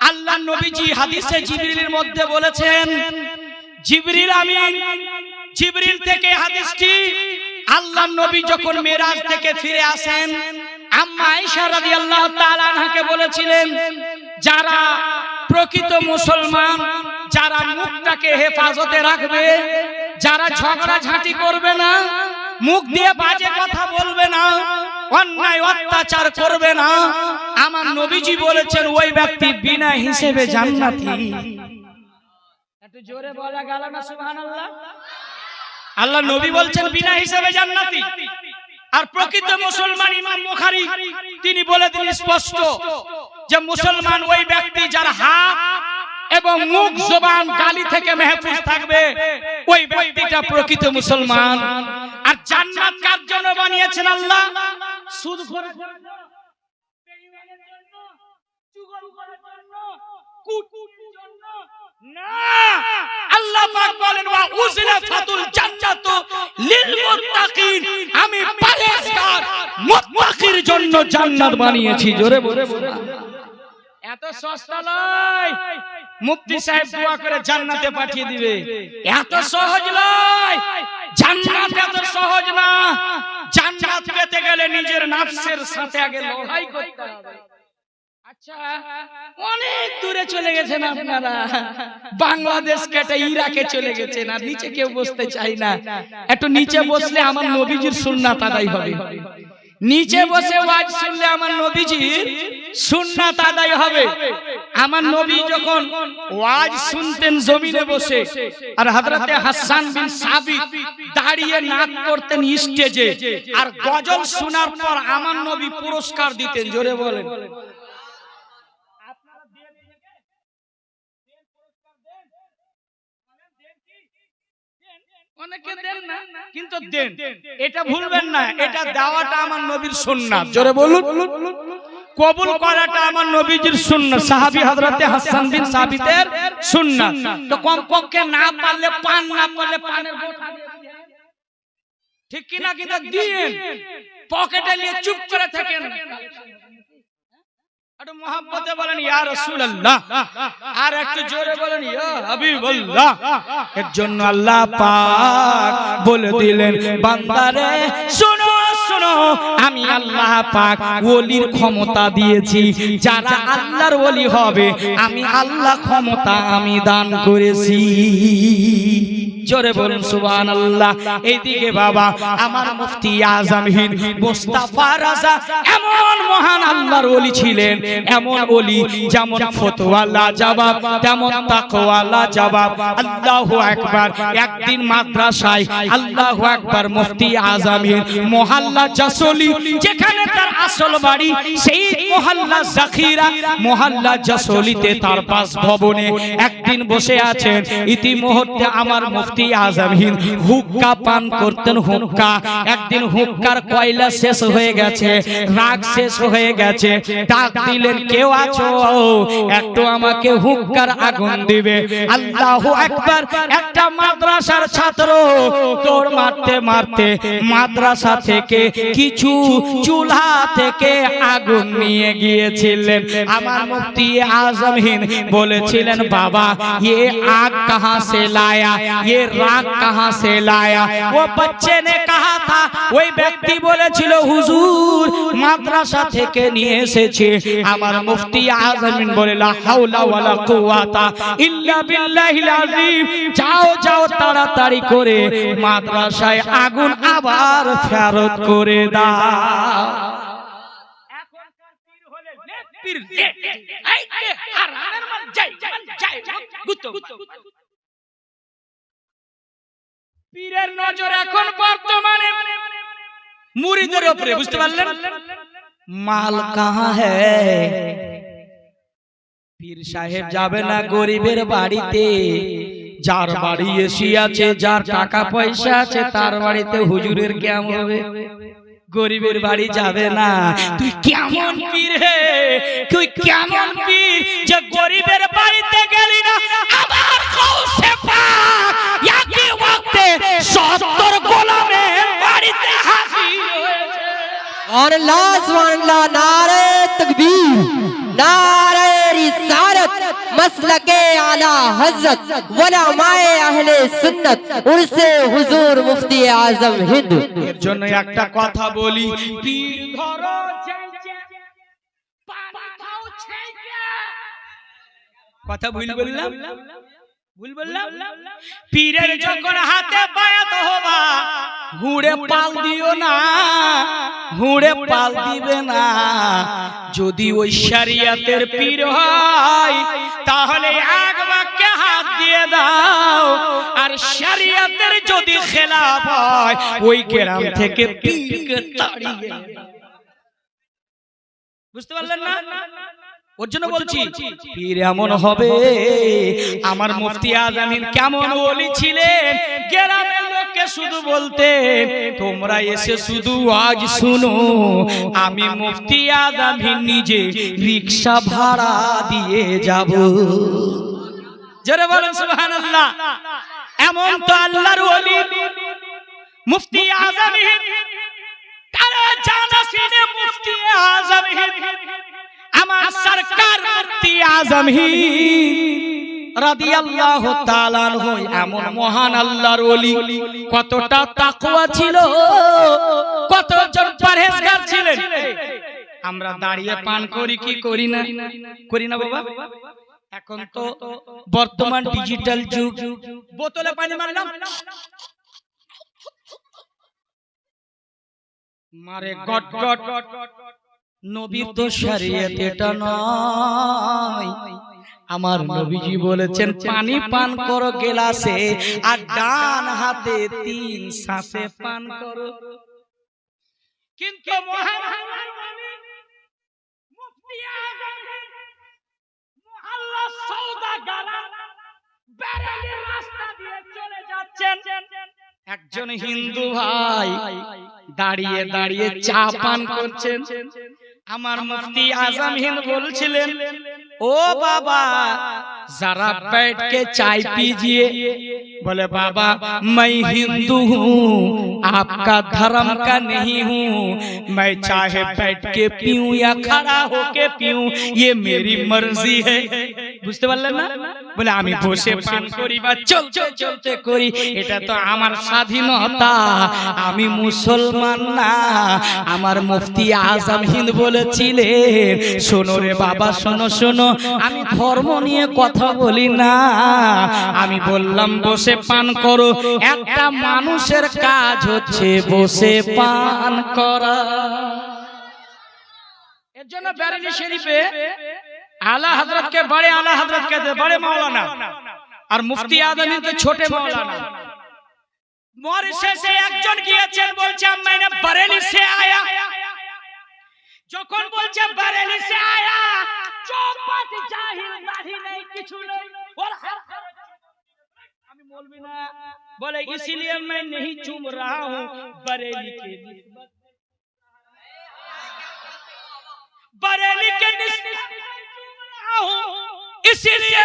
আল্লাহ নবীজি হাদিসে জিবরিলের মধ্যে বলেছেন, জিবরিল আমিন, জিবরিল থেকে হাদিসটি আল্লাহ নবী যখন মেরাজ থেকে ফিরে আসেন, আম্মা আয়েশা রাদিয়াল্লাহু তাআলা আনহাকে বলেছিলেন, যারা প্রকৃত মুসলমান, যারা মুখটাকে হেফাজতে রাখবে, যারা ঝগড়া ঝাঁটি করবে না, মুখ দিয়ে বাজে কথা বলবে না, অন্যায় অত্যাচার করবে না, আমার নবীজি বলেছেন ওই ব্যক্তি বিনা হিসেবে জান্নাতি। একটু জোরে বলা গেল না সুবহানাল্লাহ। আল্লাহ নবী বলছেন বিনা হিসেবে জান্নাতি। আর প্রকৃত মুসলমান ইমাম বুখারী তিনি বলে দিলেন স্পষ্ট যে মুসলমান ওই ব্যক্তি যার হাত এবং মুখ জবান গালি থেকে মেহফুজ থাকবে, ওই ব্যক্তিটা প্রকৃত মুসলমান। আর জান্নাত কার জন্য বানিয়েছেন আল্লাহ? সুদখোরের জন্য, বেঈমানের জন্য, চুগলখোরের জন্য, কুটকুটির জন্য না। আল্লাহ পাক বলেন, ওয়া উযলিফাতুল জান্নাতু লিল মুত্তাকিন, আমি পরহেজগার মুত্তাকির জন্য জান্নাত বানিয়েছি। জোরে বলে এত সস্তা নয়, মুফতি সাহেব দোয়া করে জান্নাতে পাঠিয়ে দিবে। এত সহজ নয়, জান্নাত এত সহজ না। জান্নাত পেতে গেলে নিজের নফসের সাথে আগে লড়াই করতে হবে। আচ্ছা, অনেক দূরে চলে গেছেন আপনারা, বাংলাদেশ কেটে ইরাকে চলে গেছেন, আর নিচে কেউ বসতে চাই না। একটু নিচে বসলে আমার নবীজির সুন্নাত আদায় হবে। নিচে বসে ওয়াজ শুনলে আমার নবীজির সুন্নাত আদায় হবে। আমার নবী যখন ওয়াজ শুনতেন জমিনে বসে, আর হযরতে হাসান বিন সাবিত দাঁড়িয়ে নাচ করতেন স্টেজে, আর গজল শোনার পর আমার নবী পুরস্কার দিতেন। জোরে বলেন। অনেকে দেন না, কিন্তু দেন, এটা ভুলবেন না। এটা দেওয়াটা আমার নবীর সুন্নাত। জোরে বলুন। কবুল করাটা আমার নবীজির সুন্নাত, সাহাবী হযরতে হাসান বিন সাবিতের সুন্নাত। তো কমপক্ষে না পারলে পান, না পারলে পানের বোতল, ঠিক কি না? কিন্তু দিন, পকেটে নিয়ে চুপ করে থাকেন। একটু মহব্বতে বলেন ইয়া রাসূলুল্লাহ, আর একটু জোরে বলেন ইয়া হাবিবাল্লাহ। এর জন্য আল্লাহ পাক বলে দিলেন, বান্দারে শোনো শোনো, আমি আল্লাহ পাক ওলির ক্ষমতা দিয়েছি। যারা আল্লাহর ওলি হবে, আমি আল্লাহ ক্ষমতা আমি দান করেছি। জোরে বলুন সুবহানাল্লাহ। এইদিকে বাবা আমার মুফতি আজম হিন্দ মুস্তাফা রাজা এমন মহান আল্লাহর ওলি ছিলেন, এমন ওলি যেমন ফতোয়া লাজবাব, তেমন তাকওয়া লাজবাব। আল্লাহু আকবার। একদিন মাদ্রাসায় আল্লাহু আকবার মুফতি আজম হিন্দ মহল্লা জাসলি, যেখানে তার আসল বাড়ি, সেই মহল্লা জাখিরা, মহল্লা জাসলিতে তার বাসভবনে একদিন বসে আছেন। ইতিমধ্যে আমার মুফতি মুফতি আজম হিন্দ হুক্কা পান করতেন। হুক্কা একদিন হুক্কার কয়লা শেষ হয়ে গেছে, রাগ শেষ হয়ে গেছে, ডাক দিলেন, কেউ আছো একটু আমাকে হুক্কার আগুন দিবে? আল্লাহু আকবার। একটা মাদ্রাসার ছাত্র তোর মারতে মারতে মাদ্রাসা থেকে কিছু চুলহা থেকে আগুন নিয়ে গিয়েছিলেন। আমার মুফতি आजम हिंद बोलेছিলেন, बाबा ये आग कहां से लाया, ये राग कहां से लाया? वो बच्चे ने कहा था, ওই ব্যক্তি বলেছিল, হুজুর মাদ্রাসা থেকে নিয়ে এসেছি। আমার মুফতি আজম হিন্দ বলে, লা হাওলা ওয়ালা কুওয়াতা ইল্লা বিল্লাহিল আযীম, যাও যাও তাড়াতাড়ি করে মাদ্রাসায় আগুন আবার ফেরত করে দাও। পীরের নজর এখন বর্তমানে মুরিদের উপরে, বুঝতে পারলেন? মাল কাহা হ্যায়? পীর সাহেব যাবে না গরিবের বাড়িতে, যার বাড়ি এসি আছে, যার টাকা পয়সা আছে, তার বাড়িতে হুজুরের ক্যাম হবে। গরিবের বাড়ি যাবে না। তুই কেমন পীর হে, তুই কেমন পীর যে গরিবের বাড়িতে গেলি না? আমার কৌশে পাক একই ওয়াক্তে 70 গোলামের বাড়িতে হাজির হয়েছে। और सुभान नारे तकबीर, नारे रिसालत, मसलके आला हजरत, उलमाए अहले सुन्नत, उनसे हुजूर मुफ्ती आजम हिंद। এর জন্য একটা কথা বলি, পীর ধরো চেঁচে, পানি খাও ছেঁকে। কথা ভুল বললাম? ভুল বললাম? পীরের যখন হাতে বায়াত হবা, হুড়ে পাল দিও না, হুড়ে পাল দিবে না। যদি ওই শরিয়তের পীর হয় তাহলে এক বাক্যে হাত দিয়ে দাও, আর শরিয়তের যদি খেলাফ হয় ওই গ্রাম থেকে পীরকে তাড়িয়ে দাও। বুঝতে পারলেন না? ওর জন্য বলছি, পীর এমন হবে। আমার মুফতি আজম হিন্দ কেমন ওলি ছিলেন, গ্রামের লোককে শুধু বলতেন, তোমরা এসে শুধু আজ শুনো, আমি মুফতি আজম হিন্দ নিজে রিকশা ভাড়া দিয়ে যাব। জোরে বলেন সুবহানাল্লাহ। এমন তো আল্লাহর ওলি মুফতি আজম হিন্দ, তারা জানাশিনে মুফতি আজম হিন্দ, আমার সরকার মুফতি আজম হিন্দ রাদিয়াল্লাহু তাআলা আনহু এমন মহান আল্লাহর ওলি। কতটা তাকওয়া ছিল, কতজন পরহেজগার ছিলেন। আমরা দাঁড়িয়ে পান করি কি করি না? করি না বাবা? এখন তো বর্তমান ডিজিটাল যুগ, বোতলে পানি মারলাম, মারে গট গট। নবীর তো শরীয়ত এটা নয়। আমার নবীজি বলেছেন, পানি পান করো গেলাসে, আর ডান হাতে 3 শ্বাসে পান করো। কিন্তু মহান মুফতি আজম মুহাল্লা সওদাগার বেরেলির রাস্তা দিয়ে চলে যাচ্ছেন। একজন হিন্দু ভাই দাঁড়িয়ে দাঁড়িয়ে চা পান করছেন। আমার মুফতি আজম হিন্দ বলছিলেন, ओ बाबा जरा बैठ के चाय पीजिए। बोले बाबा मैं हिंदू हूँ, आपका धर्म का नहीं हूँ, मैं चाहे बैठ के पीऊं या खड़ा होके पीऊं, ये मेरी मर्जी है। বুঝতে পারলেন না? বলে আমি বসে পান করি বা চলতে চলতে করি, এটা তো আমার স্বাধীনতা, আমি মুসলমান না। আমার মুফতি আজম হিন্দ বলেছিলেন, শোনো রে বাবা, শোনো শোনো, আমি ধর্ম নিয়ে কথা বলি না, আমি বললাম বসে পান করো। একটা মানুষের কাজ হচ্ছে বসে পান করা। এর জন্য বেরেলি শরীফে आला हजरत के बड़े आला हजरत कहते हैं, बड़े मौलाना, और मुफ्ती आजम के छोटे मौलाना। मॉरिशस से একজন গিয়েছেন, বলছে मैंने बरेली से आया। যখন বলছে बरेली से आया, চৌপাট জাহিল দাড়ি নেই, কিছু নেই, ওর আমি मौलवी ना बोले इसीलिए मैं नहीं चूम रहा हूँ बरेली के निस्बत इसीलिए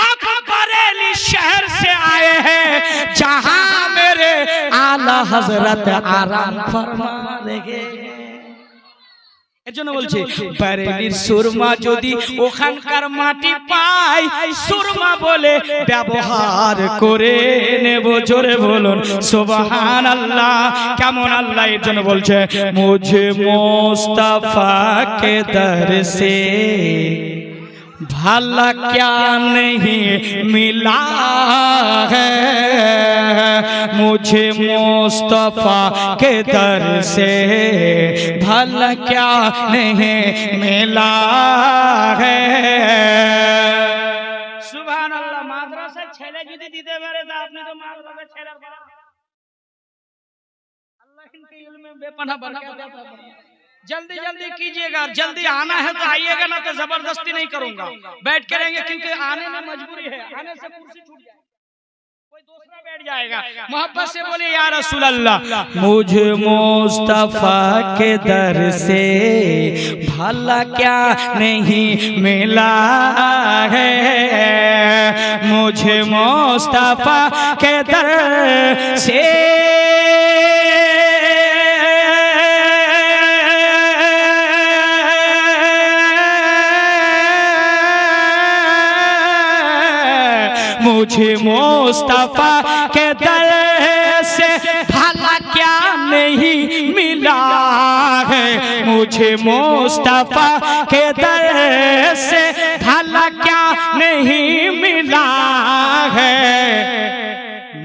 आप बरेली शहर से आए हैं जहां मेरे आला हजरत आराम फरमा देंगे। এজন্য বলছে বরেলির সুরমা যদি ওখানকার মাটি পায় সুরমা বলে ব্যবহার করে নেব। জোরে বলুন সুবহানাল্লাহ। কেমন আল্লাহ এর জন্য বলছে মুঝে মুস্তাফা কে দর সে भला क्या नहीं मिला है मुझे मुस्तफा के दर से भला क्या नहीं मिला है। सुभान अल्लाह। माद्रासा ছেলে যদি দিতে পারে তা আপনি তো মাদ্রাসা ছেলের বাবা। अल्लाह इनके इल्म में बेपनाह बरकत देता है। जल्दी जल्दी कीजिएगा, जल्दी आना है तो आइएगा, ना तो जबरदस्ती नहीं करूंगा, बैठ के रहेंगे क्योंकि आने में मजबूरी है, आने से कुर्सी छूट जाए कोई दूसरा बैठ जाएगा। मोहब्बत से बोले या रसूल अल्लाह मुझे मुस्तफा के दर से भला क्या नहीं मिला है मुझे मुस्तफा के दर से मुझे मुस्तफा के दर से भला क्या नहीं मिला है मुझे मुस्तफा के दर से भला क्या नहीं मिला है।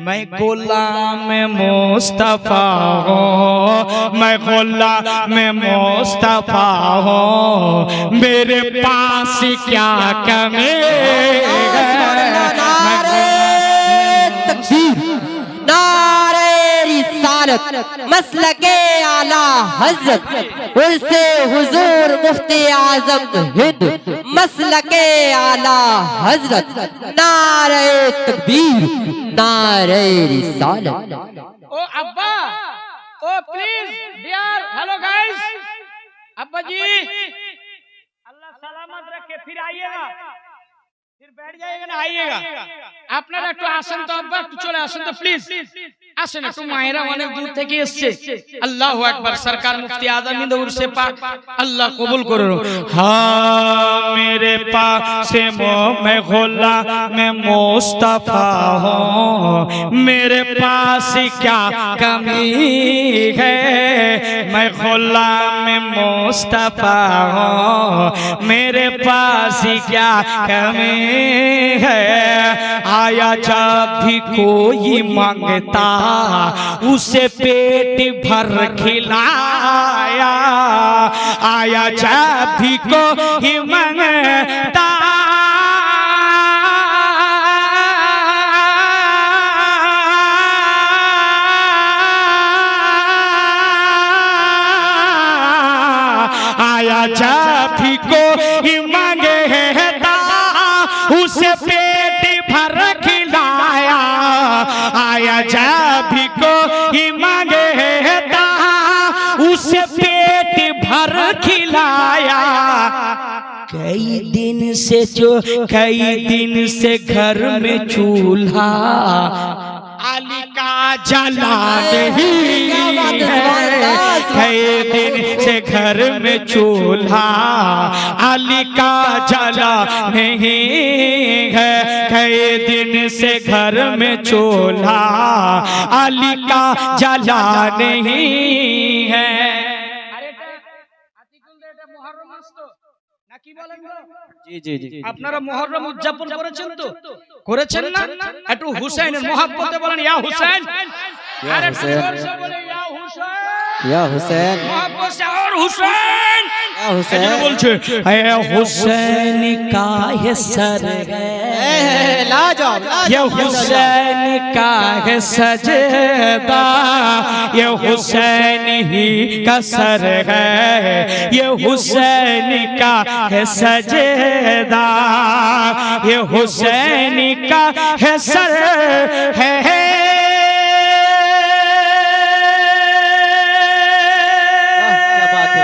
मैं गुलाम मुस्तफा हूँ मैं गुलाम मुस्तफा हूँ मेरे पास क्या कमी है। नारे रिसालत मसलके आला हजरत उर्से हुजूर मुफ्ती आजम हिंद मसलके आला हजरत नारे तकबीर नारे रिसालत। ओ अब्बा ओ प्लीज डियर हेलो गाइस अब्बा जी अल्लाह सलामत रखे फिर आइएगा फिर बैठ जाएगा ना आइएगा আপনারা একটু আসেন তো আব্বা একটু চলে আসেন তো প্লিজ আসেন একটু মায়েরা অনেক দূর থেকে এসেছে। আল্লাহু আকবার সরকার মুফতি আজম হিন্দ উরসে পাক আল্লাহ কবুল করুন। হ্যাঁ मेरे पास मैं गुलाम मुस्तफा हूँ मेरे पास क्या कमी है मैं गुलाम मुस्तफा हूँ मेरे पास क्या कमी है। आया जब भी कोई मांगता उसे पेट भर खिलाया आया जब भी कोई मांगता आया जब भी कोई मांगता उसे पेट भर खिलाया आया जब भी कोई मांगता उसे पेट भर खिलाया। कई दिन से घर में चूल्हा आली का जला नहीं है कई दिन से घर में चूल्हा आली का जला नहीं है कई दिन से घर में चूल्हा आली का जला नहीं है। আপনারা মুহররম উদযাপন করেছেন তো করেছেন না একটু হুসাইনের মহব্বতে বলেন ইয়া হুসাইন আরে জোরসে বলে ইয়া হুসাইন ইয়া হুসাইন মহব্বত से और हुसैन ইয়া হুসাইন বলছে এ হুসাইন का है सर है लाजवाब ये हुसैन का है सजदा, ये हुसैन ही का सर है, ये हुसैन का है सजदा, ये हुसैन का है सर है। क्या बात है,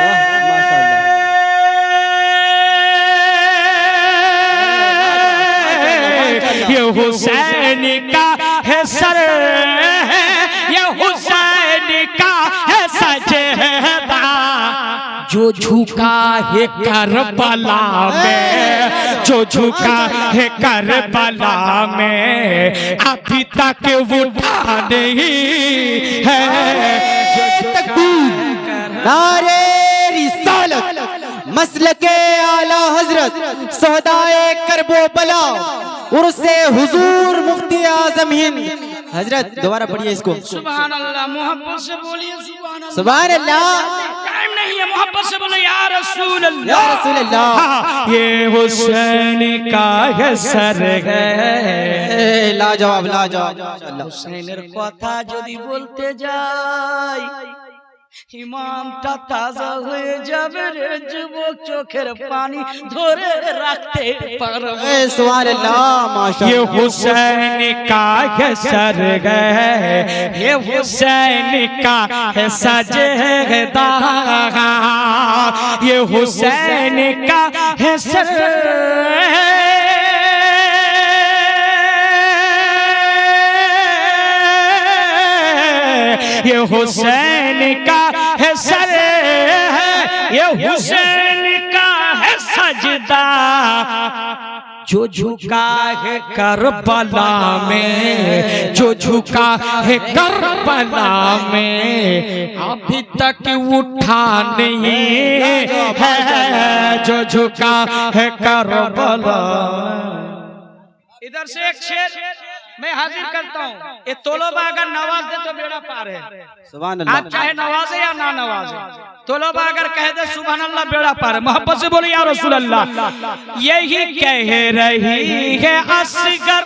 माशाल्लाह। ये हुसैन का है सर है, ये हुसैन का है सजदा, जो झुका है करबला में, जो झुका है करबला में, अभी तक उठा नहीं है। नारे रिसालत मसलके आला हजरत सौदाए करबो बला उर्से हुजूर मुफ्ती आजम हिंद। हजरत दोबारा पढ़िए इसको। सुभान अल्लाह, मोहब्बत से बोलिए सुभान अल्लाह। सुभान अल्लाह। टाइम नहीं है, मोहब्बत से बोले या रसूल अल्लाह। या रसूल अल्लाह। ये हुसैन का है सर है। लाजवाब लाजवाब। হুসেনের কথা যদি বলতে যাই ইমানটা তাজা হয়ে যাবে রে যুবক, চোখের পানি ধরে রাখতে পারবে। सुभान अल्लाह माशाअल्लाह। ये हुसैन का है सर है, ये हुसैन का है सजदा, ये हुसैन का है सर है। ये हुसैन का है सर है, ये हुसैन का है सजदा, जो झुका है करबला में, जो झुका है करबला में, अभी तक उठा नहीं है, जो झुका है करबला। इधर से एक शेर मैं हाजिर करता हूँ, ये तोलोबा अगर नवाज दे तो बेड़ा पार है। सुभान अल्लाह। आप चाहे नवाजे या ना नवाजे, तोलोबा अगर कह दे सुभान अल्लाह बेड़ा पार है। मोहब्बत से बोले या रसूल अल्लाह। यही कह रही है असगर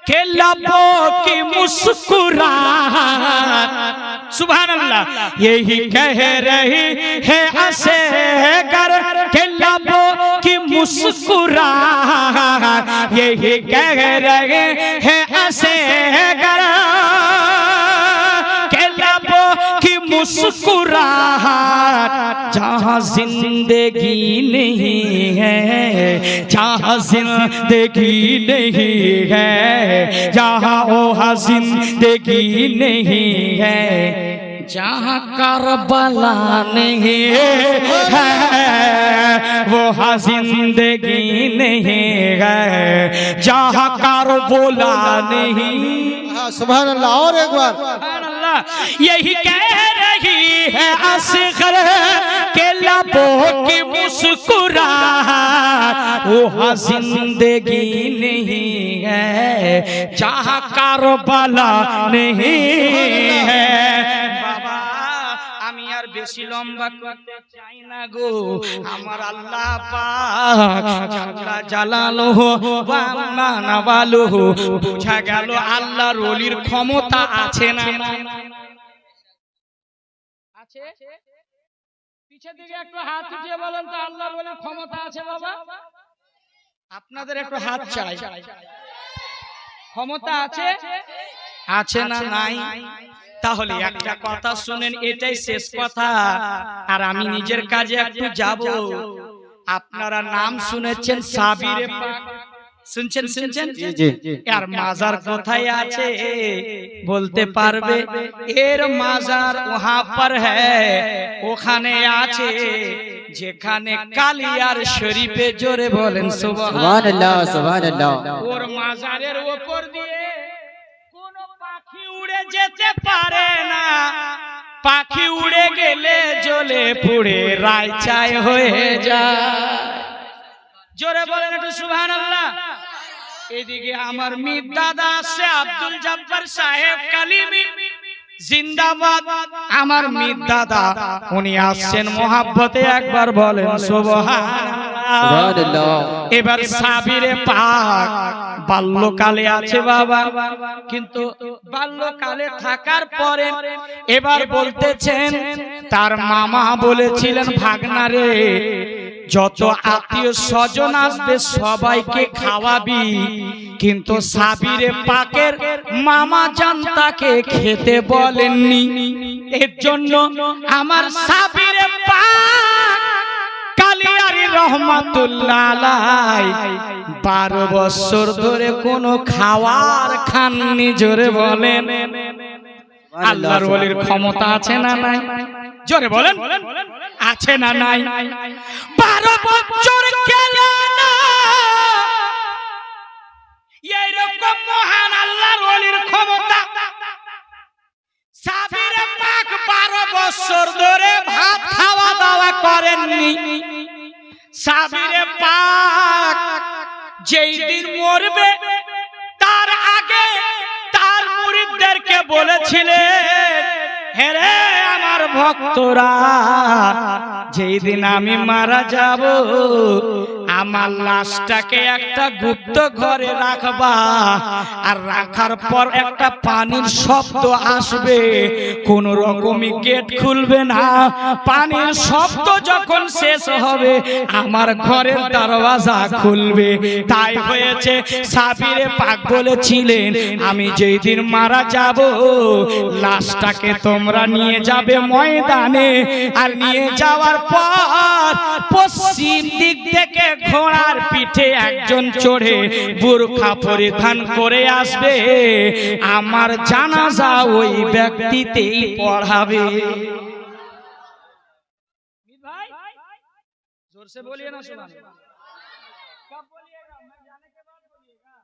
के लबों की मुस्कुराहट, सुभान अल्लाह। यही कह रही है असगर के लबों की मुस्कुराहट, यही कह रहे हैं असगर के लबों की मुस्कुराहट। जहाँ जिंदगी नहीं है, जहाँ जिंदगी नहीं है, जहाँ वह जिंदगी नहीं है, जहाँ करबला नहीं है, वो जिंदगी नहीं है, जहाँ करबला नहीं। सुभान अल्लाह। और एक बार। सुभान अल्लाह। यही कह रही है असगर के लबों की मुस्कुराहट, वो जिंदगी नहीं है, जहाँ करबला नहीं है। बाबा আমি আর বেশি লম্বা করতে চাই না গো, আমার আল্লাহ পাক জাল্লা জালালুহু ওয়া মানাওয়ালুহু, বুঝা গেল আল্লাহর ওলির ক্ষমতা আছে না আছে? পিছে দিকে একটু হাত উঠিয়ে বলেন তো আল্লাহর ওলির ক্ষমতা আছে বাবা? আপনাদের একটু হাত চাই। ক্ষমতা আছে আছে না নাই? তাহলে একটা কথা শুনেন, এটাই শেষ কথা, আর আমি নিজের কাজে একটু যাব। আপনারা নাম শুনেছেন সাবিরে পাক, শুনছেন শুনছেন? আর মাজার কোথায় আছে বলতে পারবে? এর মাজার ওহা পর হ্যায়, ওখানে আছে যেখানে কালিয়ার শরীফে। জোরে বলেন সুবহানাল্লাহ সুবহানাল্লাহ। ওর মাজারের উপর দিয়ে কোনো পাখি উড়ে যেতে পারে না, পাখি উড়ে গেলে জ্বলে পুড়ে রাইচাই হয়ে যায়। জোরে বলেন একটু সুবহানাল্লাহ। এদিকে আমার মির দাদা আছে আব্দুল জব্বার সাহেব কালিমি জিন্দাবাদ। আমার মির দাদা উনি আসছেন মোহাব্বতে, একবার বলেন সুবহানাল্লাহ। সুবহানাল্লাহ। এবার সাবিরে পাক বাল্যকালে আছে বাবা, কিন্তু বাল্যকালে থাকার পরে এবার বলতেছেন তার মামা বলেছিলেন ভাগনা রে, যত আত্মীয় স্বজন আসবে সবাইকে খাওয়াবি, কিন্তু সাবিরে পাকের মামা জান তাকে খেতে বলেননি। এর জন্য আমার সাবিরে পাক কালিয়ারি রহমাতুল্লাহ আলাই 12 বছর ধরে কোনো খাওয়ার খাননি। জোরে বলেন আল্লাহর ওলির ক্ষমতা আছে না নাই? জোরে বলেন আছে না নাই? 12 বছর গেল না, এইরকম মহান আল্লাহর ওলির ক্ষমতা। সাবিরে পাক 12 বছর ধরে ভাত খাওয়া দাওয়া করেননি। সাবিরে পাক যেই দিন মরবে তার আগে তার মুরিদদেরকে বলেছিলেন, হে রে আমার ভক্তরা, যেই দিন আমি মারা যাব আমার লাশটাকে একটা গুপ্ত ঘরে রাখবা, আর রাখার পর একটা পানির শব্দ আসবে, কোন রকমই গেট খুলবে না। পানির শব্দ যখন শেষ হবে আমার ঘরের দরওয়াজা খুলবে। তাই হয়েছে সাবিরে পাক বলেছিলেন, আমি যেই দিন মারা যাব লাশটাকে তোমরা নিয়ে যাবে ময়দানে, আর নিয়ে যাওয়ার পর পশ্চিম দিক থেকে ঘোড়ার পিঠে একজন চড়ে বুরখা পরিধান করে আসবে, আমার জানাজা ওই ব্যক্তিতেই পড়াবে। जोर से बोलिए ना सुभान अल्लाह। कब बोलिएगा? मैं जाने के बाद बोलिएगा,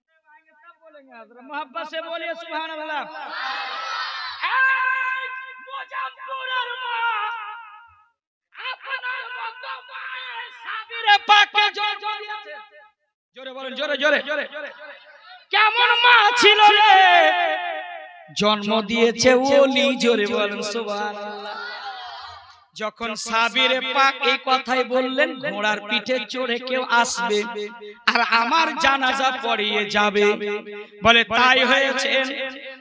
जब आएंगे तब बोलेंगे। हज़रत मोहब्बत से बोलिए सुभान अल्लाह। मुजफ्फरपुर আপনার মতো মায়ের সাবিরে পাকে জোরে বলেন, জোরে জোরে, কেমন মা ছিল রে, জন্ম দিয়েছে ওলি। জোরে বলেন সুবহানাল্লাহ। যখন সাবিরে পাক এই কথাই বললেন, ঘোড়ার পিঠে চড়ে কেউ আসবে আর আমার জানাজা পড়িয়ে যাবে, বলে তাই হয়েছে।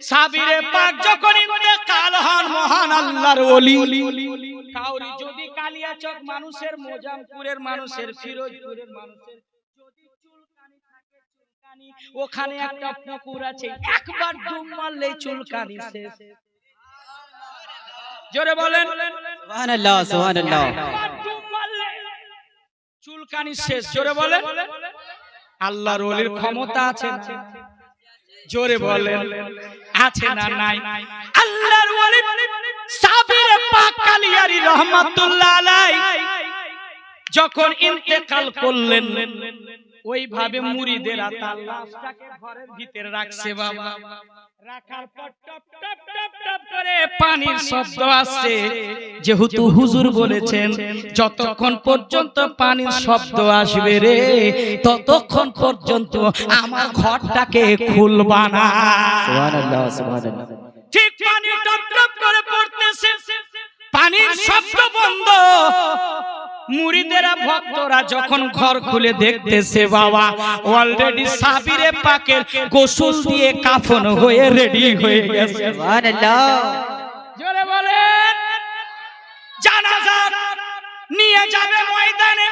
সাবিরে পাক যখন ইন্তেকাল হন, মহান আল্লাহর ওলি, কাউরি যদি কালিয়াচক মানুষের, মোজামপুরের মানুষের, ফিরোজপুরের মানুষের যদি চুলকানি থাকে, চুলকানি ওখানে একটা পুকুর আছে, একবার ডুব মারলেই চুলকানি শেষ। জোরে বলেন সুবহানাল্লাহ, সুবহানাল্লাহ। চুলকানি শেষ। জোরে বলেন আল্লাহর ওলির ক্ষমতা আছে না? জোরে বলেন আছে না নাই? আল্লাহর ওলি সাবিরে পাক কালিয়ারি রহমাতুল্লাহ আলাইহি যখন ইন্তেকাল করলেন, ওইভাবে মুরিদেরা তার লাশটাকে ঘরের ভিতরে রাখছে বাবা। রাখার পর টপ টপ টপ টপ করে পানির শব্দ আসছে। যেহেতু হুজুর বলেছেন যতক্ষণ পর্যন্ত পানির শব্দ আসবে রে, ততক্ষণ পর্যন্ত আমার ঘরটাকে খুলবা না। সুবহানাল্লাহ, সুবহানাল্লাহ। ঠিক পানি টপ টপ করে পড়তেছে, পানির শব্দ বন্ধ। মুরিদেরা ভক্তরা যখন ঘর খুলে দেখতেছে বাবা, অলরেডি সাবিরে পাকের গোসল দিয়ে কাফন হয়ে রেডি হয়ে গেছে। সুবহানাল্লাহ। জোরে বলেন জানাজা নিয়ে যাবে ময়দানে।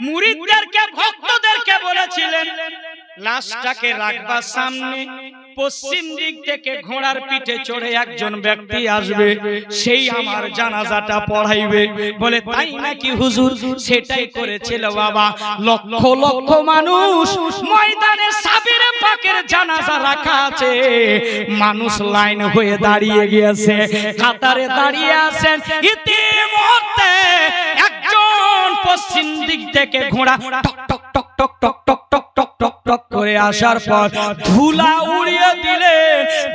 মুরিদদেরকে ভক্তদেরকে বলেছিলেন লাশটাকে রাখবা সামনে, পশ্চিম দিক থেকে ঘোড়ার পিঠে চড়ে একজন ব্যক্তি আসবে, সেই আমার জানাজাটা পড়াইবে। বলে তাই নাকি হুজুর? সেটাই করেছিল বাবা। লক্ষ লক্ষ মানুষ ময়দানে সাবিরে পাকের জানাজা রাখা আছে, মানুষ লাইন হয়ে দাঁড়িয়ে গিয়েছে, কাতারে দাঁড়িয়ে আছেন। ইতিমধ্যে একজন পশ্চিম দিক থেকে ঘোড়া টক টক টক টক টক টক টক টক টক টক করে আসার পর ধুলা উড়িয়ে দিলে,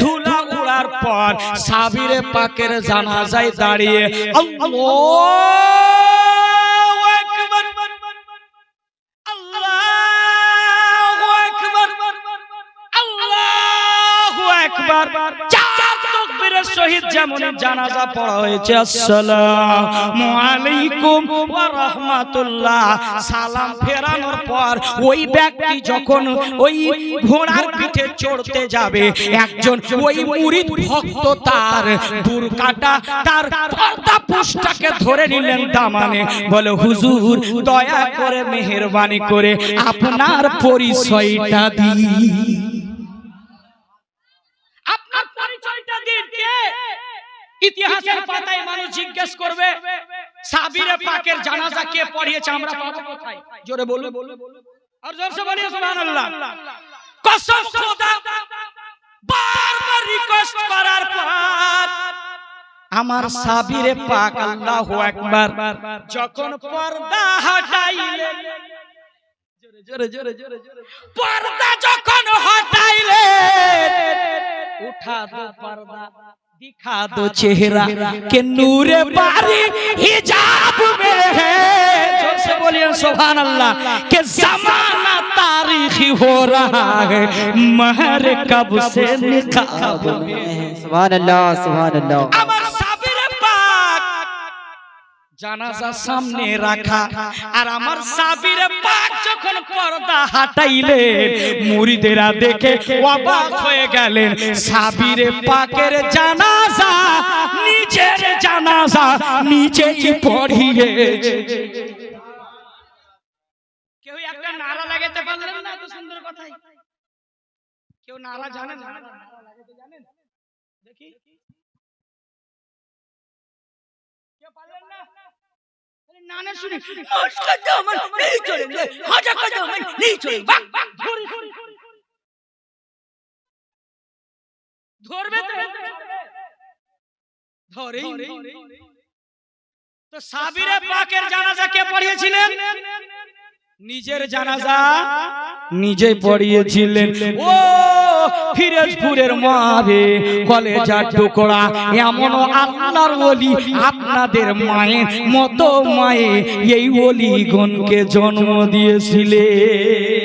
ধুলা উড়ার পর সাবিরে পাকের জানাজায় দাঁড়িয়ে আল্লাহু আকবার, আল্লাহু আকবার, আল্লাহু আকবার, চার তাকবীরের নবীদের শহীদ যেমন জানাজা পড়া হয়েছে আসসালামু আলাইকুম ওয়া রাহমাতুল্লাহ সালাম ফেরানোর পর ওই ব্যক্তি যখন ওই ঘোড়ার পিঠে চড়তে যাবে একজন ওই মুরিদ ভক্ত তার বুরকাটা তার পর্দা পুষ্টাকে ধরে নিলেন দামানে বলে হুজুর দয়া করে মেহেরবানি করে আপনার পরিচয়টা দিন আপনার পরিচয়টা দিন কে ইতিহাসের পাতায় মানুষ জিজ্ঞেস করবে সাবিরে পাকের জানাজা কে পড়িয়েছে আমরা পাবো কোথায় জোরে বলুন আর জোরসে বলিয়ে সুবহানাল্লাহ কসম খোদা বারবার রিকোয়েস্ট করার পর আমার সাবিরে পাক আল্লাহু আকবার যখন পর্দা হটাইলেন জোরে জোরে জোরে জোরে পর্দা যখন হটাইলেন উঠা দো পর্দা दिखा दो चेहरा के नूरे बारी हिजाब में है जोर से बोलिए सुभान अल्लाह के जमाना तारीखी हो रहा है महर कब से निकाब में है सुभान अल्लाह सुभान अल्लाह अमर साबिरे पाक জানাজা সামনে রাখা আর আমার সাবিরে পাক যখন পর্দা হাটাইলেন মুরিদেরা দেখে অবাক হয়ে গেলেন সাবিরে পাকের জানাজা নিজেই পড়িয়েছে কেউ একটা নারা লাগাতে পারলেন না এত সুন্দর কথাই কেউ নারা জানেন না নারা লাগাতে জানেন দেখি কেউ পারলেন না नाना सुने उसका दामन नहीं छोड़ेंगे खाजा का दामन नहीं छोड़ेंगे बाग बाग धोरबे ধরেই তো সাবিরে পাকের জানাজা কে পড়িয়েছিলেন নিজের জানাজা নিজে পড়িয়েছিলেন ও ফিরোজপুরের মারে কলেজার টুকরা এমন আল্লাহর ওলি আপনাদের মায়ের মতো মায়ে এই ওলিগণকে জন্ম দিয়েছিলেন